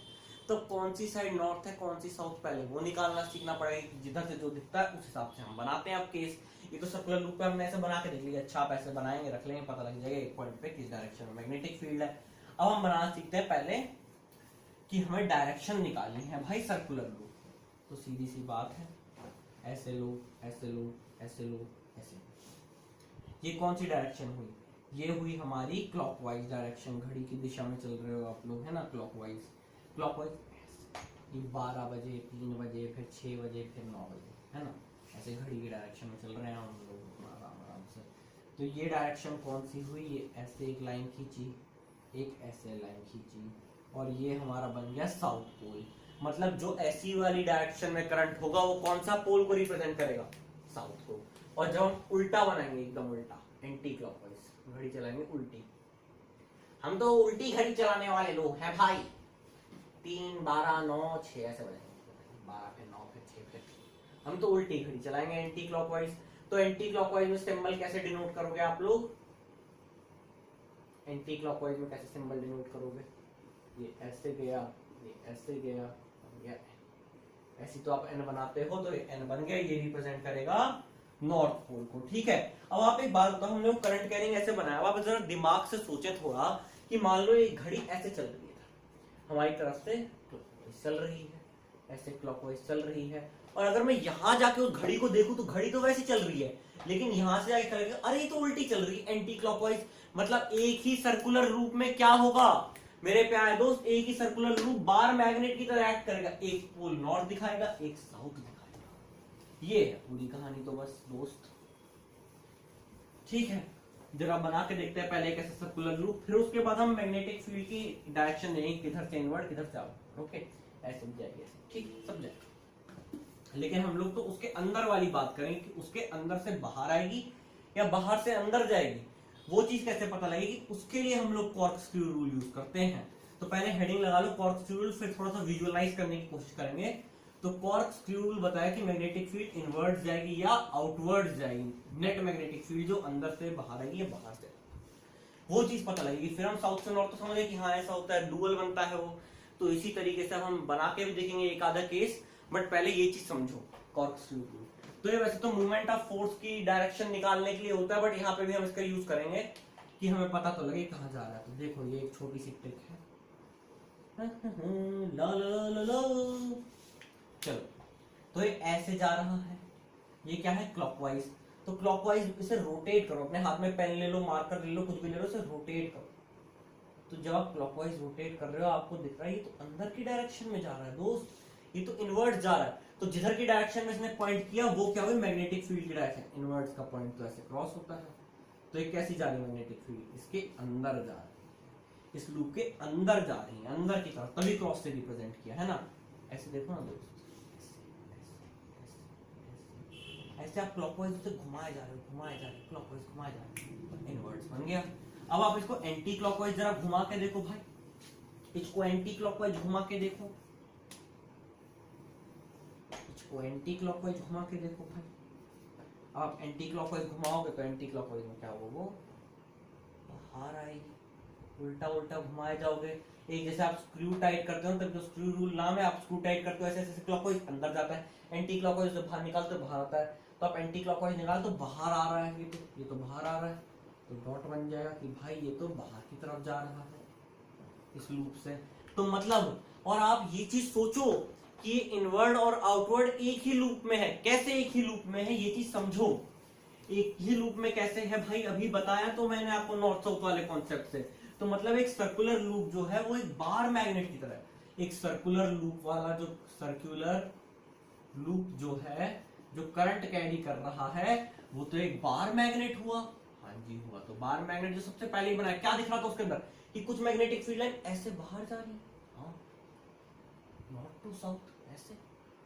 तो कौन सी साइड नॉर्थ है कौन सी साउथ, पहले वो निकालना सीखना पड़ेगा, जिधर से जो दिखता है उस हिसाब से हम बनाते हैं। अब केस ये तो सर्कुलर लूप पे हमने ऐसे बना के देख लिया, अच्छा आप ऐसे बनाएंगे रख लेंगे, पता लग जाएगा एक पॉइंट पे किस डायरेक्शन में मैग्नेटिक फील्ड है। अब हम बनाना सीखते हैं पहले कि हमें डायरेक्शन निकालनी है भाई सर्कुलर लूप। तो सीधी सी बात है, ऐसे लो ऐसे लो ऐसे लो ऐसे। ये कौन सी डायरेक्शन हुई, ये हुई हमारी क्लॉकवाइज डायरेक्शन, घड़ी की दिशा में चल रहे हो आप लोग है ना, क्लॉकवाइज। क्लॉकवाइज ये 12 बजे 3 बजे फिर 6 बजे फिर 9 बजे है ना, ऐसे घड़ी की डायरेक्शन में चल रहे हैं हम लोग आराम आराम से। तो ये डायरेक्शन कौन सी हुई, ये ऐसे एक लाइन खींची, एक ऐसे लाइन खींची, और ये हमारा बन गया साउथ पोल। मतलब जो ऐसी वाली डायरेक्शन में करंट होगा वो कौन सा पोल को रिप्रेजेंट करेगा, साउथ को। और जब हम उल्टा बनाएंगे, एकदम उल्टा एंटी क्लॉकवाइज घड़ी चलाएंगे उल्टी, हम तो उल्टी घड़ी चलाने वाले लोग हैं भाई, 3 12 9 6 ऐसे बनेंगे, 12 फिर 9 फिर 6 फिर, हम तो उल्टी घड़ी चलाएंगे एंटी क्लॉकवाइज। तो एंटी क्लॉकवाइज में सिंबल कैसे डिनोट करोगे आप लोग, एंटी क्लॉकवाइज में कैसे सिंबल डिनोट करोगे, ये ऐसे गया ये ऐसे गया ये ऐसी, तो आप एन बनाते हो तो ये एन बन गया, ये रिप्रेजेंट करेगा नॉर्थ पोल को, ठीक है। अब आप एक बात बताओ, हम लोग करंट कैरिंग ऐसे बनाया, अब आप जरा दिमाग से सोचे थोड़ा कि मान लो ये घड़ी ऐसे चल रही है, हमारी तरफ से क्लॉकवाइज चल रही है, ऐसे क्लॉकवाइज चल रही है, और अगर मैं यहां जाके उस घड़ी को देखूं तो घड़ी तो वैसे चल रही है, लेकिन यहां से जाके करेगा अरे ये तो उल्टी चल रही है एंटी क्लॉकवाइज। मतलब एक ही सर्कुलर रूप में क्या होगा मेरे प्यारे दोस्त, एक ही सर्कुलर रूप बार मैग्नेट की तरह एक्ट करेगा, एक पोल नॉर्थ दिखाएगा एक साउथ दिखाएगा। ये है पूरी कहानी तो बस दोस्त, ठीक है। जरा बना के देखते हैं पहले एक ऐसा सर्कुलर लूप, फिर उसके बाद हम मैग्नेटिक फील्ड की डायरेक्शन देंगे, किधर से इनवर्ड किधर से आउटवर्ड। ओके, ऐसे समझ जाएगी, ठीक समझ जाएगा। लेकिन हम लोग तो उसके अंदर वाली बात करेंगे कि उसके अंदर से बाहर आएगी या बाहर से अंदर जाएगी, वो चीज कैसे पता लगेगी, उसके लिए हम लोग कॉर्कस्क्रू रूल यूज करते हैं। तो पहले हेडिंग लगा लो कॉर्कस्क्रू रूल, फिर थोड़ा सा विजुअलाइज करने की कोशिश करेंगे। तो कॉर्कस्क्रू रूल बताया कि मैग्नेटिक फील्ड इनवर्ड जाएगी या आउटवर्ड जाएगी, नेट मैग्नेटिक फील्ड जो अंदर से बाहर आएगी या बाहर से, वो चीज पता लगेगी। फिर हम साउथ से नॉर्थ तो समझे कि हाँ ऐसा होता है, डुअल बनता है वो। तो इसी तरीके से हम बना के भी देखेंगे एक आधा केस, बट पहले ये चीज समझो कॉर्कस्क्रू रूल। तो ये वैसे तो मूवमेंट ऑफ फोर्स की डायरेक्शन निकालने के लिए होता है, बट यहाँ पे भी हम इसका यूज करेंगे कि हमें पता तो लगे कहाँ जा रहा है। तो देखो ये एक छोटी सी ट्रिक है, ला ला ला ला। चलो, तो ये ऐसे जा रहा है, ये क्या है क्लॉकवाइज। तो क्लॉकवाइज इसे रोटेट करो, अपने हाथ में पेन ले लो, मार्कर ले लो, कुछ भी ले लो, इसे रोटेट करो। तो जब आप क्लॉकवाइज रोटेट कर रहे हो आपको दिख रहा है ये तो अंदर की डायरेक्शन में जा रहा है दोस्त, ये तो इनवर्ट जा रहा है। तो जिधर की डायरेक्शन में इसने पॉइंट किया वो क्या हुई, मैग्नेटिक फील्ड की डायरेक्शन। इनवर्ट्स का पॉइंट तो ऐसे क्रॉस होता है। तो ये कैसी जा रही है मैग्नेटिक फील्ड, इसके अंदर जा रही है, इस लूप के अंदर जा रही है, अंदर की तरफ, तभी क्रॉस से रिप्रेजेंट किया है ना। ऐसे देखो ना दोस्त, ऐसे आप क्लॉकवाइज से घुमाए जा रहे हो, घुमाए जा रहे हो, क्लॉकवाइज घुमाए जा रहे हो, इनवर्ट्स बन गया। अब आप इसको एंटी क्लॉकवाइज जरा घुमा के देखो भाई, इसको एंटी क्लॉकवाइज घुमा के देखो, इसको एंटी क्लॉकवाइज घुमा के देखो भाई। आप एंटी क्लॉकवाइज घुमाओगे तो एंटी क्लॉकवाइज में क्या होगा, वो बाहर आएगी। उल्टा उल्टा घुमाए जाओगे, एक जैसे आप स्क्रू टाइट करते हो तब जो स्क्रू रूल नाम है, आप स्क्रू टाइट करते हो ऐसे ऐसे क्लॉकवाइज अंदर जाता है, एंटी क्लॉकवाइज से बाहर निकालते हो बाहर आता है। तो आप एंटी क्लॉकवाइज निकाल तो बाहर आ रहा है, ये तो बाहर आ रहा है, तो डॉट बन जाएगा कि भाई ये तो बाहर की तरफ जा रहा है इस लूप से। तो मतलब, और आप ये चीज सोचो कि ये इनवर्ड और आउटवर्ड एक ही लूप में है। कैसे एक ही लूप में है ये चीज समझो, एक ही लूप में कैसे है भाई, अभी बताया तो मैंने आपको नॉर्थ साउथ वाले कॉन्सेप्ट से। तो मतलब एक सर्कुलर लूप जो है वो एक बार मैग्नेट की तरह है। एक सर्कुलर लूप वाला जो सर्कुलर लूप जो है, जो करंट कैरी कर रहा है, वो तो एक बार मैग्नेट हुआ। हाँ जी हुआ। तो बार मैग्नेट जो सबसे पहले ही बनाया, क्या दिख रहा था उसके अंदर कि कुछ मैग्नेटिक फील्ड लाइन ऐसे बाहर जा रही है, हाँ, नॉर्थ टू साउथ ऐसे,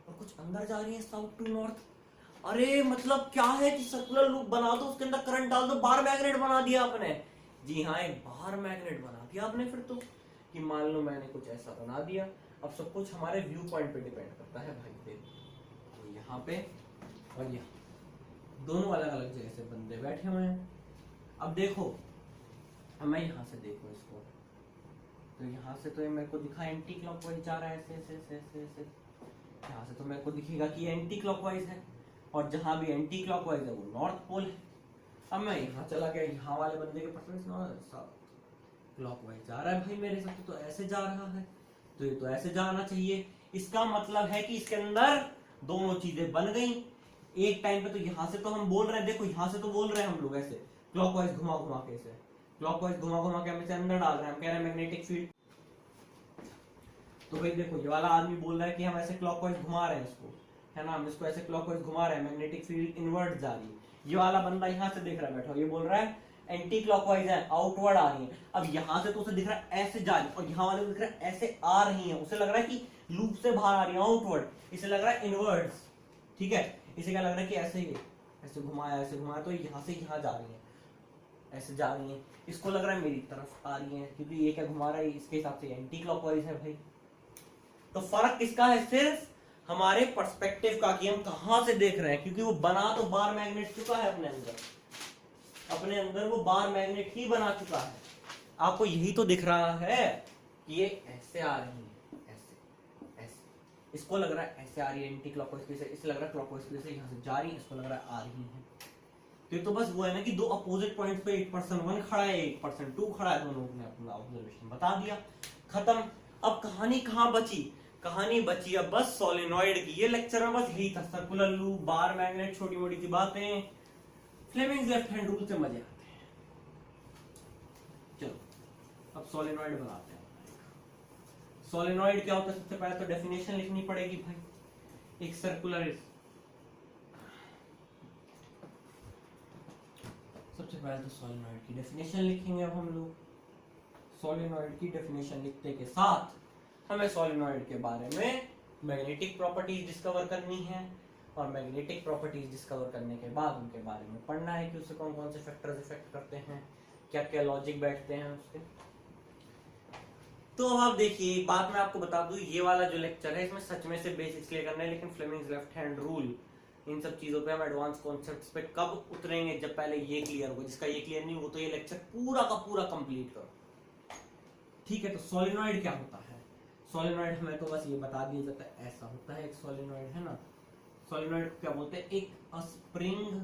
और कुछ अंदर जा रही है साउथ टू नॉर्थ। अरे मतलब क्या है कि सर्कुलर लूप बना दो, उसके अंदर करंट डाल दो, बार मैग्नेट बना दिया आपने। जी हाँ, एक बार मैग्नेट बना दिया आपने। फिर तो कि मान लो मैंने कुछ ऐसा बना दिया। अब सब कुछ हमारे व्यू पॉइंट पे डिपेंड करता है भाई। देखो तो यहाँ पे और यहाँ दोनों अलग अलग जगह से बंदे बैठे हुए हैं। अब देखो, अब मैं यहाँ से देखूं इसको, तो यहाँ से तो ये मेरे को दिखा एंटी क्लॉकवाइज जा रहा है ऐसे ऐसे ऐसे ऐसे ऐसे। यहाँ से तो मेरे को दिखेगा कि एंटी क्लॉकवाइज है, और जहां भी एंटी क्लॉकवाइज है वो नॉर्थ पोल है। अब मैं यहाँ चला गया, यहाँ वाले बंदे के परफॉर्मेंस क्लॉकवाइज जा रहा है भाई मेरे साथ, तो ऐसे जा रहा है, तो ये तो ऐसे जाना चाहिए। इसका मतलब है कि इसके अंदर दोनों चीजें बन गई एक टाइम पे। तो यहाँ से तो हम बोल रहे हैं, देखो यहाँ से तो बोल रहे हैं हम लोग ऐसे क्लॉकवाइज घुमा घुमा के, ऐसे क्लॉकवाइज घुमा घुमा के हम इसे अंदर डाल रहे हैं। हम कह रहे हैं मैग्नेटिक फील्ड। तो भाई देखो, ये वाला आदमी बोल रहा है कि हम ऐसे क्लॉकवाइज घुमा रहे हैं इसको, है ना, हम इसको ऐसे क्लॉकवाइज घुमा रहे हैं, मैग्नेटिक फील्ड इनवर्ट जा रही है। ये वाला बंदा यहाँ से देख रहा है बैठा, ये बोल रहा है एंटी क्लॉकवाइज है, आउटवर्ड आ रही है। अब यहाँ से तो उसे दिख रहा है ऐसे जा रही है, और यहाँ वाले को दिख रहा है ऐसे आ रही है। उसे लग रहा है कि लूप से बाहर आ रही है, आउटवर्ड, इसे लग रहा है इनवर्ट्स। ठीक है, इसे क्या लग रहा है कि ऐसे ही ऐसे घुमाया तो यहाँ से यहाँ जा रही है, ऐसे जा रही है। इसको लग रहा है मेरी तरफ आ रही है, क्योंकि ये क्या घुमा रहा है, इसके हिसाब से एंटी क्लॉकवाइज है भाई। तो फर्क किसका है, सिर्फ हमारे पर्सपेक्टिव का, कि हम कहां से देख रहे हैं। क्योंकि वो बना तो बार मैग्नेट चुका है अपने अंदर वो बार मैग्नेट ही बना चुका है। आपको यही तो दिख रहा है कि ये ऐसे आ रही है, ऐसे ऐसे। इसको लग रहा है ऐसे आ रही है एंटी क्लॉकवाइज की, इसे लग रहा है क्लॉकवाइज की, जैसे यहाँ से जा रही है, इसको लग रहा है आ रही है। तो ये तो बस वो है ना कि दो अपोजिट पॉइंट पे एक पर्सन 1 खड़ा है, एक पर्सन 2 खड़ा है, दोनों ने अपना ऑब्जर्वेशन बता दिया, खत्म। अब कहानी कहाँ बची, कहानी बची अब बस सोलेनॉइड की। ये लेक्चर में बस यही था, सर्कुलर लूप, बार मैग्नेट, छोटी मोटी सी बातें, फ्लेमिंग्स लेफ्ट हैंड रूल से मजे आते हैं। चलो अब सोलेनॉइड बनाते हैं। सोलेनॉइड क्या होता है, सबसे पहले तो डेफिनेशन लिखनी पड़ेगी भाई। एक सर्कुलर सबसे पहले तो सोलेनॉइड की डेफिनेशन लिखेंगे। अब हम लोग सोलेनॉइड की डेफिनेशन लिखते के साथ हमें सोलेनॉइड के बारे में मैग्नेटिक प्रॉपर्टीज डिस्कवर करनी है, और मैग्नेटिक प्रॉपर्टीज डिस्कवर करने के बाद उनके बारे में पढ़ना है कि उससे कौन कौन से फैक्टर्स इफेक्ट करते हैं, क्या क्या लॉजिक बैठते हैं उसके। तो अब आप देखिए, एक बात मैं आपको बता दूं, ये वाला जो लेक्चर है इसमें सच में से बेसिक्स क्लियर करना है, लेकिन फ्लेमिंग्स लेफ्ट हैंड रूल, इन सब चीजों पे हम एडवांस कॉन्सेप्ट्स पे कब उतरेंगे, जब पहले ये क्लियर हो। जिसका ये क्लियर नहीं हो तो ये लेक्चर पूरा का पूरा कंप्लीट करो, ठीक है। तो सोलेनॉइड क्या होता है? सोलेनॉइड हमें तो बस ये बता दिया जाता है, ऐसा होता है एक सोलेनॉइड, है ना। सोलेनॉइड क्या बोलते हैं? एक स्प्रिंग।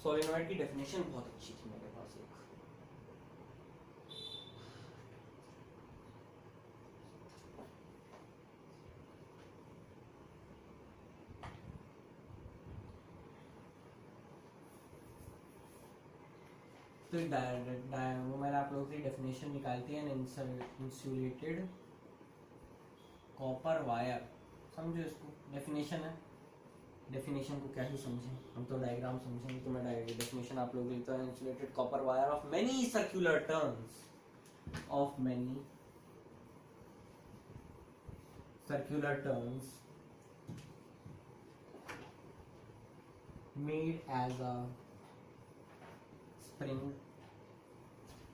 सोलेनॉइड की डेफिनेशन बहुत अच्छी थी मेरे पास एक, तो वो मैंने आप लोगों की डेफिनेशन निकालती है, इंसुलेटेड कॉपर वायर। समझो इसको, डेफिनेशन है, डेफिनेशन को क्या ही समझें हम, तो डायग्राम समझेंगे। तो मैं डेफिनेशन आप लोगों को लिखता हूं, insulated copper wire of many circular turns, of many circular turns made as a spring.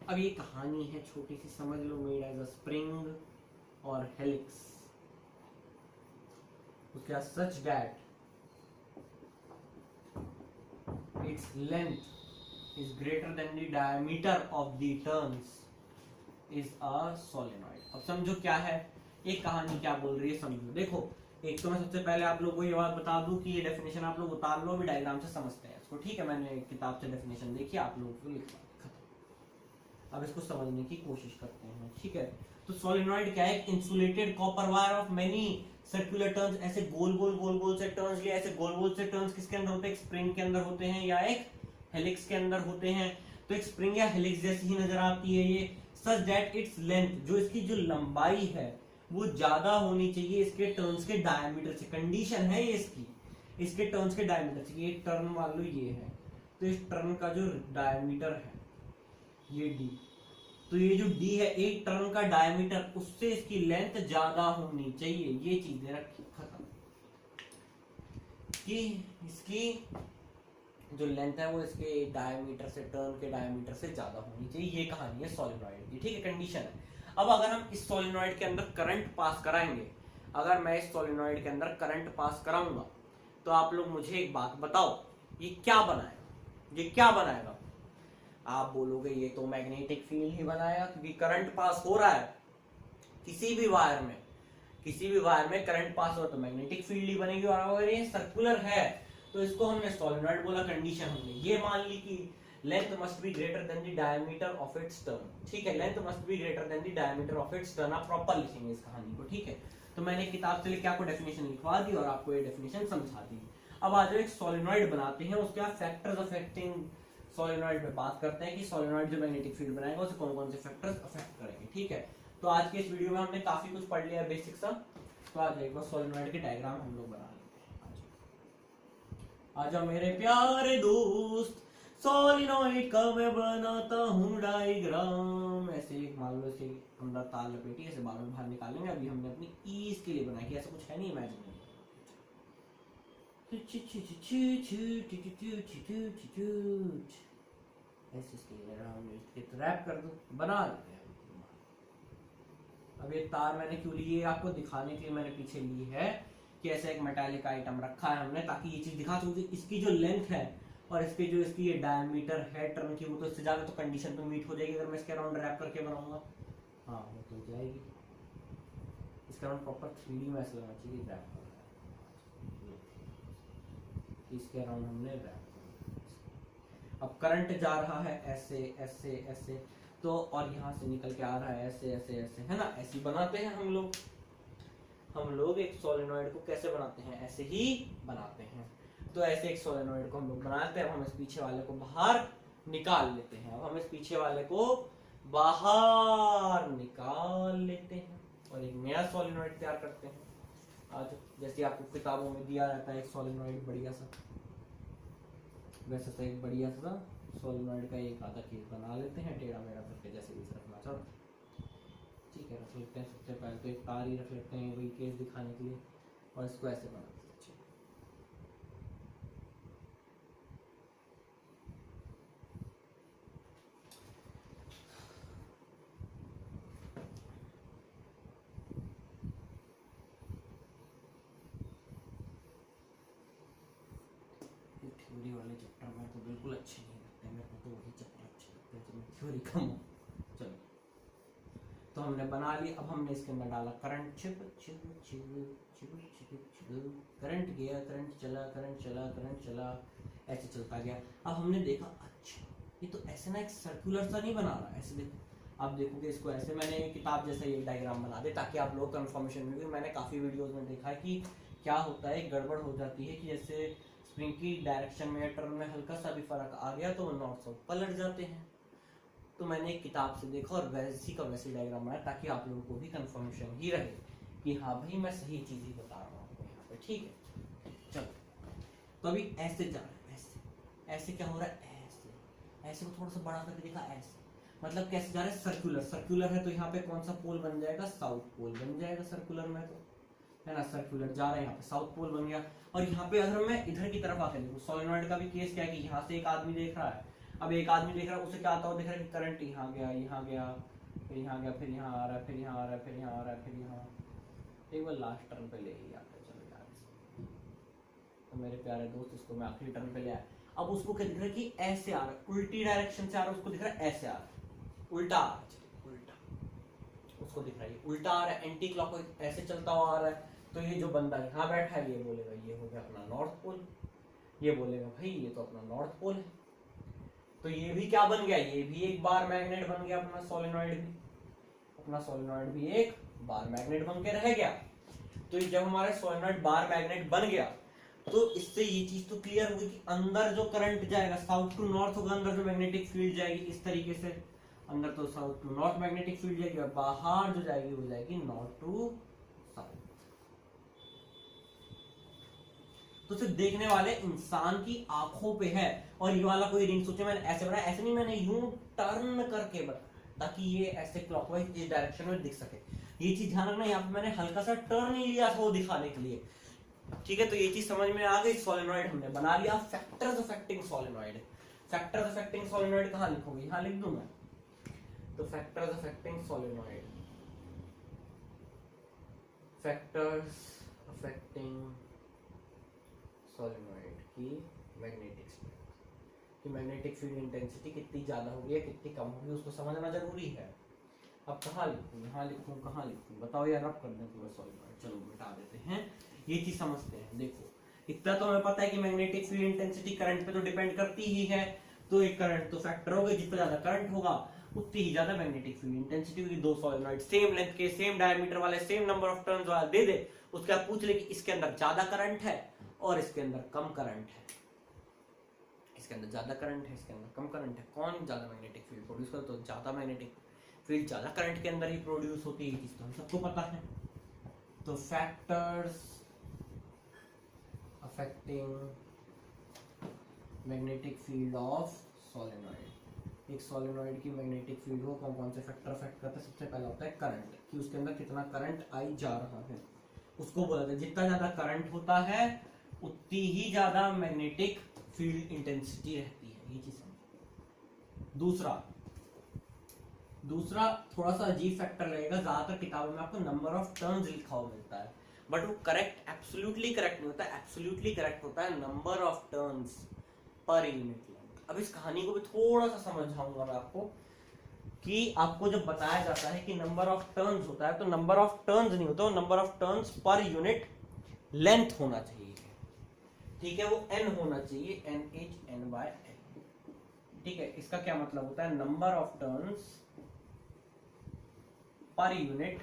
अब ये कहानी है छोटी सी, समझ लो। मेड एज अ स्प्रिंग और हेलिक्स, उसके बाद such that its length is greater than the diameter of the turns is a solenoid। अब समझो क्या है एक कहानी, क्या बोल रही है समझो। देखो, एक तो मैं सबसे पहले आप लोगों को ये बात बता दूं कि ये डेफिनेशन आप लोग उतार लो, अभी डायग्राम से समझते हैं इसको, ठीक है। मैंने किताब से डेफिनेशन देखी, आप लोगों को लिखवा खत्म। अब इसको समझने की कोशिश करते हैं, ठीक है। तो सोलेनॉइड क्या है? Insulated copper wire of many circular turns, ऐसे गोल गोल गोल गोल से टर्न्स लिए, ऐसे गोल गोल से टर्न्स किसके अंदर होते हैं? एक स्प्रिंग के अंदर होते हैं या एक हेलिक्स के अंदर होते हैं। तो एक स्प्रिंग या हेलिक्स जैसी ही नजर आती है ये, सच दैट इट्स लेंथ, जो इसकी जो लंबाई है वो ज्यादा होनी चाहिए इसके टर्न्स के डायमीटर से। कंडीशन है ये इसकी, इसके टर्न्स के डायमीटर से। ये टर्न मान लो ये है, तो इस टर्न का जो डायमीटर है ये डी, तो ये जो डी है एक टर्न का डायमीटर, उससे इसकी लेंथ ज्यादा होनी चाहिए। ये चीजें रखी, खत्म। कि इसकी जो लेंथ है वो इसके डायमीटर से, टर्न के डायमीटर से ज्यादा होनी चाहिए। ये कहानी है सोलेनॉइड की, ठीक है, कंडीशन है। अब अगर हम इस सोलेनॉइड के अंदर करंट पास कराएंगे, अगर मैं इस सोलेनॉइड के अंदर करंट पास कराऊंगा, तो आप लोग मुझे एक बात बताओ, ये क्या बनाएगा? ये क्या बनाएगा? आप बोलोगे ये तो मैग्नेटिक फील्ड ही बनाएगा, क्योंकि करंट पास हो रहा है किसी भी वायर में, किसी भी वायर में करंट पास हो तो मैग्नेटिक फील्ड ही बनेगी। और अगर ये सर्कुलर है तो इसको हमने सोलेनॉइड बोला। कंडीशन हमने ये मान ली कि length must be greater than the diameter of its turn, ठीक है। Length must be greater than the diameter of its turn. आप प्रॉपर लिखेंगे इस कहानी को, ठीक है। तो मैंने किताब से लेके आपको डेफिनेशन लिखवा दी और आपको ये डेफिनेशन समझा दी। अब आज एक सोलेनॉइड बनाते हैं, उसके बाद फैक्टर्स अफेक्टिंग सोलेनॉइड पे बात करते हैं कि सोलेनॉइड जो मैग्नेटिक फील्ड बनाएगा उसे कौन कौन से फैक्टर्स अफेक्ट करेंगे, ठीक है। तो आज के इस वीडियो में हमने काफी कुछ पढ़ लिया बेसिक सा। तो आज एक बार सोलेनॉइड के डायग्राम हम लोग बना लेते हैं। आजा मेरे प्यारे दोस्त, सोलेनॉइड का मैं बनाता हूँ डायग्राम। ऐसे मान लो ऐसे अंदर तार लपेटी, ऐसे बार बाहर निकालेंगे। अभी हमने अपनी ईज के लिए बनाई, ऐसा कुछ है नहीं इमेजिन। ऐसे रैप कर दो, बना लेते हैं। अब ये तार मैंने क्यों ली है आपको दिखाने के लिए मैंने पीछे ली है कि ऐसा एक मेटालिक आइटम रखा है हमने, ताकि ये चीज दिखा सकूं इसकी जो लेंथ है और इसके जो इसकी ये डायमीटर है टर्न की, वो तो इससे ज्यादा तो कंडीशन तो मीट हो जाएगी अगर मैं इसके अराउंड रैप करके बनाऊंगा। हाँ वो तो जाएगी, इसके अराउंड प्रॉपर 3D में ऐसा लगना चाहिए रैप कर रहा है, इसके अराउंड हमने रैप कर। अब करंट जा रहा है ऐसे ऐसे ऐसे, तो और यहाँ से निकल के आ रहा है ऐसे ऐसे ऐसे, है ना। ऐसे बनाते हैं हम लोग। हम लोग एक सोलेनॉइड को कैसे बनाते हैं? ऐसे ही बनाते हैं। तो ऐसे एक सोलेनॉइड को हम लोग बनाते हैं। हम इस पीछे वाले को बाहर निकाल लेते हैं। अब हम इस पीछे वाले को बाहर निकाल लेते हैं और एक नया सोलेनॉइड तैयार करते हैं। आज जैसे आपको किताबों में दिया रहता है एक सोलेनॉइड बढ़िया सा, वैसे तो एक बढ़िया सा सोलेनॉइड का एक आधा केस बना लेते हैं टेढ़ा मेढ़ा करके, जैसे भी रखना चाहो। ठीक है, रख लेते हैं। सबसे पहले तो एक तार ही रख लेते हैं वही केस दिखाने के लिए, और इसको ऐसे बना देते हैं। थ्योरी वाले चैप्टर में तो बिल्कुल अच्छे नहीं लगते, मेरे को तो वही चैप्टर अच्छे लगते हैं जिसमें थ्योरी कम हो। चलो, तो हमने बना ली। अब हमने इसके अंदर डाला करंट, छिप छिप छिप छिप छिप छिप, करंट गया, करंट चला, करंट चला, करंट चला, ऐसे चलता गया। अब हमने देखा अच्छा ये तो ऐसे ना एक सर्कुलर सा नहीं बना रहा, ऐसे देखो। आप देखोगे इसको ऐसे, मैंने किताब जैसा ये डायग्राम बना दे ताकि आप लोग कंफर्मेशन में, क्योंकि मैंने काफ़ी वीडियोस में देखा है कि क्या होता है, गड़बड़ हो जाती है कि जैसे स्प्रिंग की डायरेक्शन में या टर्न में हल्का सा भी फर्क आ गया तो नॉर्थ साउथ पलट जाते हैं। तो मैंने एक किताब से देखा और वैसी का वैसे डायग्राम बनाया ताकि आप लोगों को भी कंफर्मेशन ही रहे कि हाँ भाई मैं सही चीज़ ही बता रहा हूँ यहाँ पे। ठीक है, चलो। तो अभी ऐसे जा रहा है, ऐसे ऐसे क्या हो रहा है, ऐसे ऐसे को थोड़ा सा बड़ा करके देखा, ऐसे मतलब कैसे जा रहा है, सर्कुलर। सर्कुलर है तो यहाँ पे कौन सा पोल बन जाएगा, साउथ पोल बन जाएगा सर्कुलर में, तो है ना। सर्कुलर जा रहा है, यहाँ पे साउथ पोल बन गया। और यहाँ पे अगर मैं इधर की तरफ आके देखूँ, सोलेनॉइड का भी केस क्या है कि यहाँ से एक आदमी देख रहा है। अब एक आदमी देख रहा है, उसे क्या आता हुआ दिख रहा है कि करंट यहाँ गया, यहाँ गया, फिर यहाँ गया, फिर यहाँ आ रहा है, फिर यहाँ आ रहा है, फिर यहाँ आ रहा है, फिर यहाँ। एक बार लास्ट टर्न पे ले ही आता है, चलो यार। तो मेरे प्यारे दोस्त, इसको मैं आखिरी टर्न पे ले आया। अब उसको क्या दिख रहा है कि ऐसे आ रहा है, उल्टी डायरेक्शन से आ रहा है, उसको दिख रहा है ऐसे आ रहा है, उल्टा आ रहा है, उल्टा उसको दिख रहा है, उल्टा आ रहा है, एंटी क्लॉकवाइज ऐसे चलता हुआ आ रहा है। तो ये जो बंदा यहाँ बैठा है ये बोलेगा ये हो गया अपना नॉर्थ पोल, ये बोलेगा भाई ये तो अपना नॉर्थ पोल है। तो ये भी क्या बन गया, ये भी एक बार मैग्नेट बन गया अपना सोलेनॉइड भी, अपना सोलेनॉइड भी एक बार मैग्नेट बन के रह गया। तो जब हमारा सोलेनॉइड बार मैग्नेट बन गया तो इससे ये चीज तो क्लियर होगी कि अंदर जो करंट जाएगा साउथ टू नॉर्थ होगा, अंदर जो मैग्नेटिक फील्ड जाएगी इस तरीके से, अंदर तो south to north magnetic field जाएगी, और बाहर जो जाएगी वो जाएगी नॉर्थ टू साउथ। तो सिर्फ देखने वाले इंसान की आंखों पे है। और ये वाला कोई रिंग, सोचे मैंने ऐसे बनाया, ऐसे नहीं, मैंने यूं टर्न करके बनाया ताकि ये ऐसे क्लॉकवाइज इस डायरेक्शन में दिख सके। ये चीज ध्यान रखना, यहाँ पे मैंने हल्का सा टर्न ही लिया था वो दिखाने के लिए। ठीक है, तो ये चीज समझ में आ गई। सोलेनॉइड हमने बना लिया। Factors affecting solenoid, factors affecting solenoid कहाँ लिखोगे, यहाँ लिख दूं मैं। तो factors affecting solenoid, factors affecting solenoid की मैग्नेटिक स्ट्रेंथ, कि मैग्नेटिक फील्ड इंटेंसिटी कितनी ज्यादा होगी या कितनी कम होगी, उसको समझना जरूरी है। अब कहाँ लिखूं, यहाँ लिखूं, कहाँ लिखूं, बताओ यार। अब कर दें पूरा सोलेनॉइड, चलो मिटा देते हैं। ये चीज समझते हैं। देखो इतना तो हमें पता है कि मैग्नेटिक फील्ड इंटेंसिटी करंट पे तो डिपेंड करती ही है। तो एक करंट तो फैक्टर होगा, जितना ज्यादा करंट होगा उतनी ही ज्यादा मैग्नेटिक फील्ड इंटेंसिटी होगी। दो सोलेनॉइड सेम लेंथ के, सेम डायमीटर वाले, सेम नंबर ऑफ टर्न्स वाला दे दे, उसके बाद पूछ ले कि इसके अंदर ज्यादा करंट है और इसके अंदर कम करंट है, इसके अंदर ज्यादा करंट है, इसके अंदर कम करंट है, कौन ज्यादा मैग्नेटिक फील्ड प्रोड्यूस करता है। तो ज्यादा मैग्नेटिक फील्ड ज्यादा करंट के अंदर ही प्रोड्यूस होती है, चीज तो हम सबको पता है। तो factors affecting magnetic field of solenoid, एक सोलेनॉइड की मैग्नेटिक फील्ड को कौन कौन से फैक्टर अफेक्ट करते हैं। सबसे पहला होता है करंट, कि उसके अंदर कितना करंट आई जा रहा है, उसको बोला जाता है। जितना ज्यादा करंट होता है उतनी ही ज्यादा मैग्नेटिक फील्ड इंटेंसिटी रहती है, ये चीज समझो। दूसरा थोड़ा सा अजीब फैक्टर रहेगा, ज्यादातर किताबों में आपको नंबर ऑफ टर्न्स लिखा हुआ मिलता है, बट वो करेक्ट एब्सोल्युटली करेक्ट नहीं होता। एब्सोल्युटली करेक्ट होता है number of turns per unit length. अब इस कहानी को भी थोड़ा सा समझाऊंगा मैं आपको, कि आपको जब बताया जाता है कि नंबर ऑफ टर्न्स होता है, तो नंबर ऑफ टर्न्स नहीं होता, number of turns per unit length होना चाहिए। ठीक है, वो n होना चाहिए, NH/N/L। ठीक है, इसका क्या मतलब होता है, number of turns per unit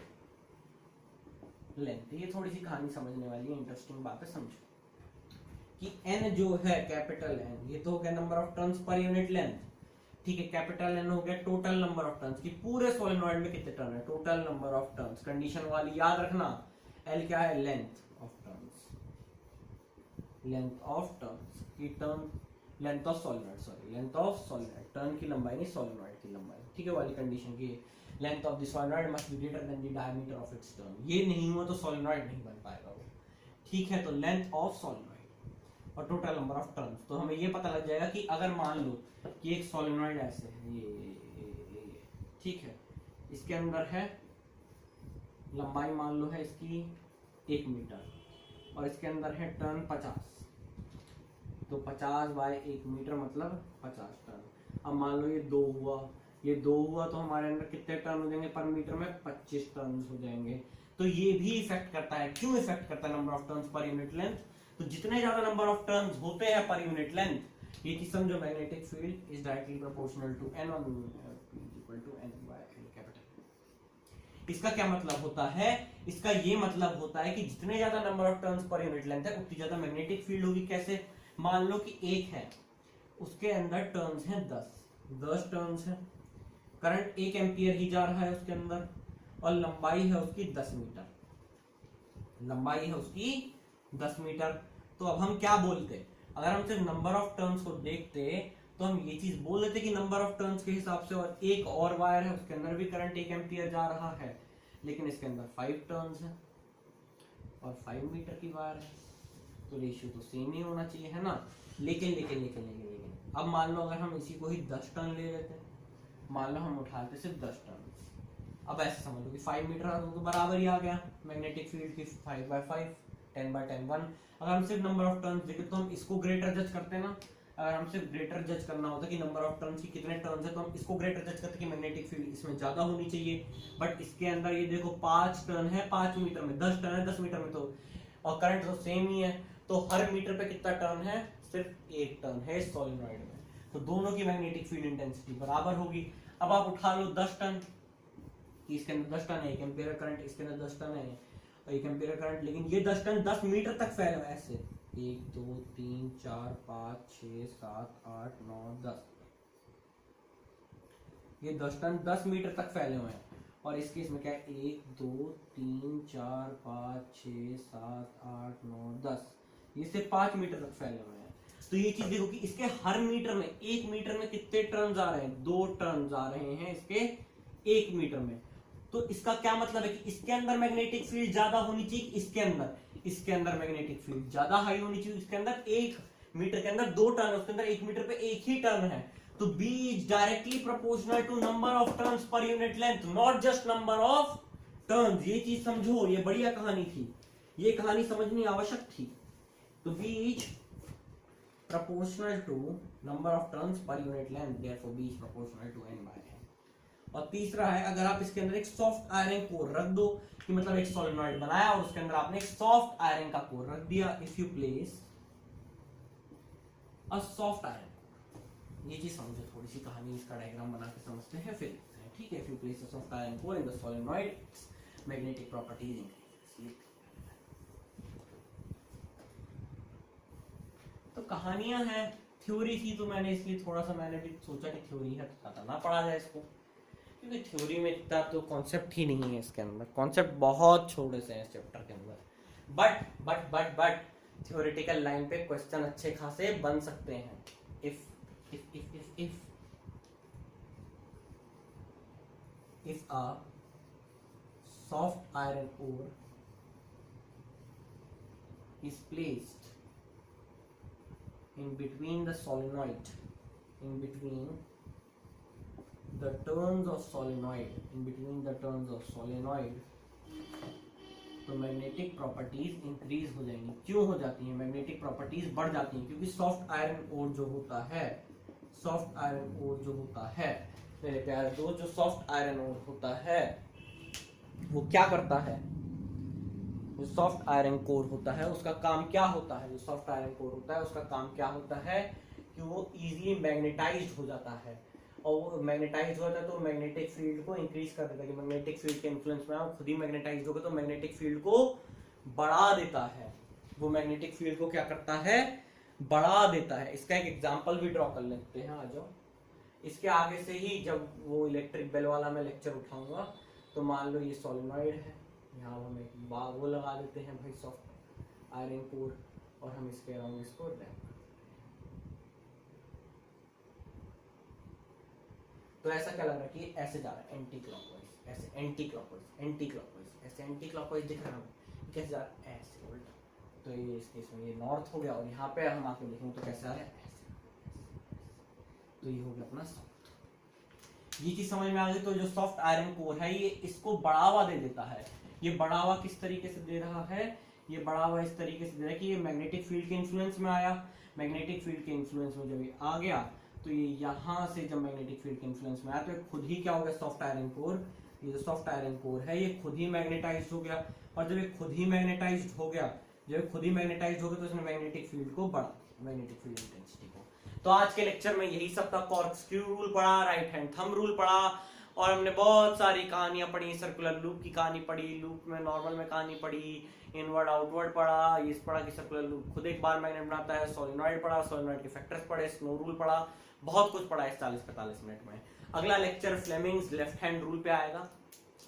length. ये थोड़ी सी कहानी समझने वाली है, इंटरेस्टिंग बात है, समझो कि n जो है कैपिटल N, ये तो हो गया number of turns per unit length. ठीक है, कैपिटल N हो गया टोटल नंबर ऑफ टर्न्स, की पूरे सोलेनॉइड में कितने टर्न है, total number of turns. Condition वाली याद रखना, L क्या है, length of turns, length of turns की turn length of solenoid, sorry length of solenoid, turn की लंबाई नहीं सोलेनॉइड की लंबाई, ठीक है, वाली कंडीशन की length of the solenoid must be greater than the diameter of its turn. ये नहीं हुआ तो सोलेनॉइड नहीं बन पाएगा वो, ठीक है। तो लेंथ ऑफ सोलेनॉइड और टोटल नंबर ऑफ टर्न्स, तो हमें ये पता लग जाएगा कि अगर मान लो कि एक सोलेनॉइड ऐसे है ये, ठीक है, इसके अंदर है लंबाई मान लो है इसकी 1 मीटर और इसके अंदर है टर्न 50, तो 50 बाय 1 मीटर मतलब 50 टर्न। अब मान लो ये 2 हुआ, ये 2 हुआ तो हमारे अंदर कितने टर्न हो जाएंगे पर मीटर में? 25 टर्न हो जाएंगे। तो ये भी इफेक्ट करता है, क्यों इफेक्ट करता है? Number of turns per unit length. तो जितने ज्यादा नंबर ऑफ टर्न्स होते हैं पर यूनिट लेंथ, ये चीज समझो, magnetic field is directly proportional to n on equal to n by l capital. इसका क्या मतलब होता है? इसका ये मतलब होता है कि जितने ज्यादा number of turns per unit length है उतनी ज्यादा मैग्नेटिक फील्ड होगी। कैसे? मान लो कि एक है, उसके अंदर टर्न्स हैं 10 टर्न्स हैं, करंट 1 एम्पियर ही जा रहा है उसके अंदर और लंबाई है उसकी 10 मीटर, लंबाई है उसकी 10 मीटर। तो अब हम क्या बोलते? अगर हम सिर्फ नंबर ऑफ टर्न्स को देखते तो हम ये चीज बोल देते कि नंबर ऑफ टर्न्स के हिसाब से, और एक और वायर है उसके अंदर भी करंट 1 एम्पियर जा रहा है, लेकिन इसके अंदर 5 टर्न्स है और 5 मीटर की वायर है, तो रेशियो तो सेम ही होना चाहिए, है ना। लेकिन लेकिन लेकिन लेकिन लेकिन अब मान लो अगर हम इसी को ही 10 टर्न ले लेते, मान लो हम उठाते सिर्फ 10 टर्न, अब ऐसे समझ लो कि 5 मीटर तो बराबर ही आ गया मैग्नेटिक फील्ड की 5 बाय 5, 10 बाय 10 1। अगर हम सिर्फ नंबर ऑफ टर्न्स देखें तो हम इसको ग्रेटर जज करते हैं ना। अगर हम सिर्फ ग्रेटर जज करना होता कि नंबर ऑफ टर्न्स की कितने टर्न्स है तो हम इसको ग्रेटर जज करते कि मैग्नेटिक फील्ड इसमें ज्यादा होनी चाहिए। बट इसके अंदर ये देखो 5 टर्न है 5 मीटर में, 10 टर्न है 10 मीटर में, तो और करंट तो सेम ही है, तो हर मीटर पे कितना टर्न है? सिर्फ 1 टर्न है सोलेनॉइड में, तो दोनों की मैग्नेटिक फील्ड इंटेंसिटी बराबर होगी। अब आप उठा लो 10 टन, इसके अंदर 10 टन है, 1 एम्पीयर करंट, इसके अंदर 10 टन है और 1 एम्पीयर करंट, लेकिन ये 10 टन 10 मीटर तक फैला है ऐसे, 1 2 3 4 5 6 7 8 9 10, ये 10 टन 10 मीटर तक फैले हुए हैं। और इसके इसमें क्या है? 1 2 3 4 5 6 7 8 9 10, ये सिर्फ 5 मीटर तक फैले हुए हैं। तो ये चीज देखो कि इसके हर मीटर में, 1 मीटर में कितने टर्न आ रहे हैं? 2 टर्न आ रहे हैं इसके 1 मीटर में। तो इसका क्या मतलब है कि इसके अंदर मैग्नेटिक फील्ड ज्यादा होनी चाहिए, इसके अंदर मैग्नेटिक फील्ड ज्यादा हाई होनी चाहिए। इसके अंदर 1 मीटर के अंदर 2 टर्न, उसके अंदर 1 मीटर पे 1 ही टर्न है, तो B is directly proportional to number of turns per unit length, not just number of turns. ये चीज समझो, ये बढ़िया कहानी थी, ये कहानी समझनी आवश्यक थी। तो B is proportional to number of turns per unit length, therefore B is proportional to n by n। और तीसरा है, अगर आप इसके अंदर एक सॉफ्ट आयरन कोर रख दो, कि मतलब एक सोलेनॉइड बनाया और उसके अंदर आपने एक सॉफ्ट आयरन का कोर रख दिया, if you place a soft iron, ये चीज समझो, थोड़ी सी कहानी इसका डायग्राम बना के समझते हैं फिर, ठीक है। If you place a soft iron core in the solenoid, magnetic properties increase. तो कहानियां हैं, थ्योरी थी, तो मैंने इसलिए थोड़ा सा मैंने भी सोचा कि थ्योरी है तो बताना पड़ा जाए इसको, क्योंकि थ्योरी में इतना तो कॉन्सेप्ट ही नहीं है इसके अंदर, कॉन्सेप्ट बहुत छोटे से हैं इस चैप्टर के अंदर। बट थ्योरेटिकल लाइन पे क्वेश्चन अच्छे खासे बन सकते हैं। If a soft iron or is placed in between the solenoid, in between the turns of solenoid, तो मैग्नेटिक प्रॉपर्टीज इंक्रीज हो जाएंगी। क्यों हो जाती है? मैग्नेटिक प्रॉपर्टीज बढ़ जाती हैं क्योंकि सॉफ्ट आयरन ओर जो होता है मेरे प्यारे दोस्त, जो सॉफ्ट आयरन ओर होता है वो क्या करता है? जो सॉफ्ट आयरन कोर होता है उसका काम क्या होता है? जो सॉफ्ट आयरन कोर होता है उसका काम क्या होता है कि वो इजीली मैग्नेटाइज्ड हो जाता है, और वो मैग्नेटाइज्ड होता है तो मैग्नेटिक फील्ड को इंक्रीज कर देता है, कि मैग्नेटिक फील्ड के इन्फ्लुएंस में खुद ही मैग्नेटाइज्ड होगा तो मैग्नेटिक फील्ड को बढ़ा देता है। वो मैग्नेटिक फील्ड को क्या करता है? बढ़ा देता है। इसका एक एग्जाम्पल भी ड्रॉ कर लेते हैं, आ जाओ। इसके आगे से ही जब वो इलेक्ट्रिक बेल वाला मैं लेक्चर उठाऊंगा, तो मान लो ये सोलेनॉइड है, यहाँ हम एक वो लगा देते हैं भाई सॉफ्ट आयरन कोर, और हम इसके अराउंड इसको रैप कर देते हैं। तो ऐसा क्या लग रहा है कि ऐसे जा रहा है एंटी क्लॉकवाइज, ऐसे एंटी क्लॉकवाइज, एंटी क्लॉकवाइज, ऐसे एंटी क्लॉकवाइज दिख रहा है, कैसे जा रहा है ऐसे उल्टा। तो ये इस केस में ये नॉर्थ हो गया, और यहाँ पे हम आके देखेंगे तो कैसे आ रहा है ऐसे, तो ये हो गया अपना सॉफ्ट। ये चीज समझ में आ गई। तो जो सॉफ्ट आयरन कोर है ये इसको बढ़ावा दे देता है। ये बढ़ावा किस तरीके से दे रहा है, ये बढ़ावा इस तरीके से दे रहा है कि ये मैग्नेटिक फील्ड के इन्फ्लुएंस में आया, मैग्नेटिक फील्ड के इन्फ्लुएंस में जब ये आ गया तो ये यहाँ से जब मैग्नेटिक फील्ड के इन्फ्लुएंस में आया तो ये खुद ही क्या हो गया सॉफ्ट आयरन कोर, ये जो सॉफ्ट आयरन कोर है ये खुद ही मैग्नेटाइज्ड हो गया। और जब ये खुद ही मैग्नेटाइज्ड हो गया, जब खुद ही मैग्नेटाइज्ड हो गया तो इसने मैग्नेटिक फील्ड को बढ़ा दिया, मैग्नेटिक फील्ड इंटेंसिटी को। तो आज के लेक्चर में यही सब था। कॉर्कस्क्रू रूल पढ़ा, राइट हैंड थंब रूल पढ़ा, और हमने बहुत सारी कहानियां पढ़ी, सर्कुलर लूप की कहानी पढ़ी, लूप में नॉर्मल में कहानी पढ़ी, इनवर्ड आउटवर्ड पढ़ा, ये पढ़ा कि सर्कुलर लूप खुद एक बार मैग्नेट बनाता है, सोलेनॉइड पढ़ा, सोलेनॉइड के फैक्टर्स पढ़े, स्नो रूल पढ़ा, बहुत कुछ पढ़ा इस 40-45 मिनट में। अगला lecture Fleming's left hand rule पे आएगा।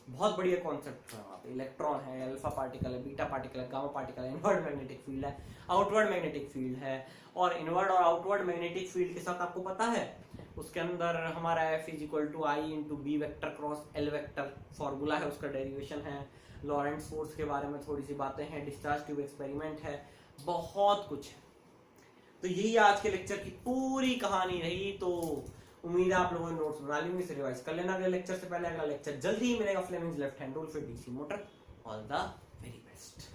बहुत बढ़िया कॉन्सेप्ट है वहाँ पे, इलेक्ट्रॉन है, अल्फा पार्टिकल है, बीटा पार्टिकल है, गामा पार्टिकल है, इनवर्ड मैग्नेटिक फील्ड है, आउटवर्ड मैग्नेटिक फील्ड है। और इनवर्ड और आउटवर्ड मैग्नेटिक फील्ड के साथ आपको पता है उसके अंदर हमारा F = I × B vector cross L vector formula है, उसका डेरिवेशन है, लॉरेंट्ज फोर्स के बारे में थोड़ी सी बातें हैं, डिस्चार्ज ट्यूब एक्सपेरिमेंट है, बहुत कुछ है। तो यही आज के लेक्चर की पूरी कहानी रही। तो उम्मीद है आप लोगों ने नोट्स बना ली होंगे, इसे रिवाइज कर लेना अगले लेक्चर से पहले। अगला लेक्चर जल्दी ही मिलेगा फ्लेमिंग्स लेफ्ट हैंड रूल फिर DC motor. All the very best.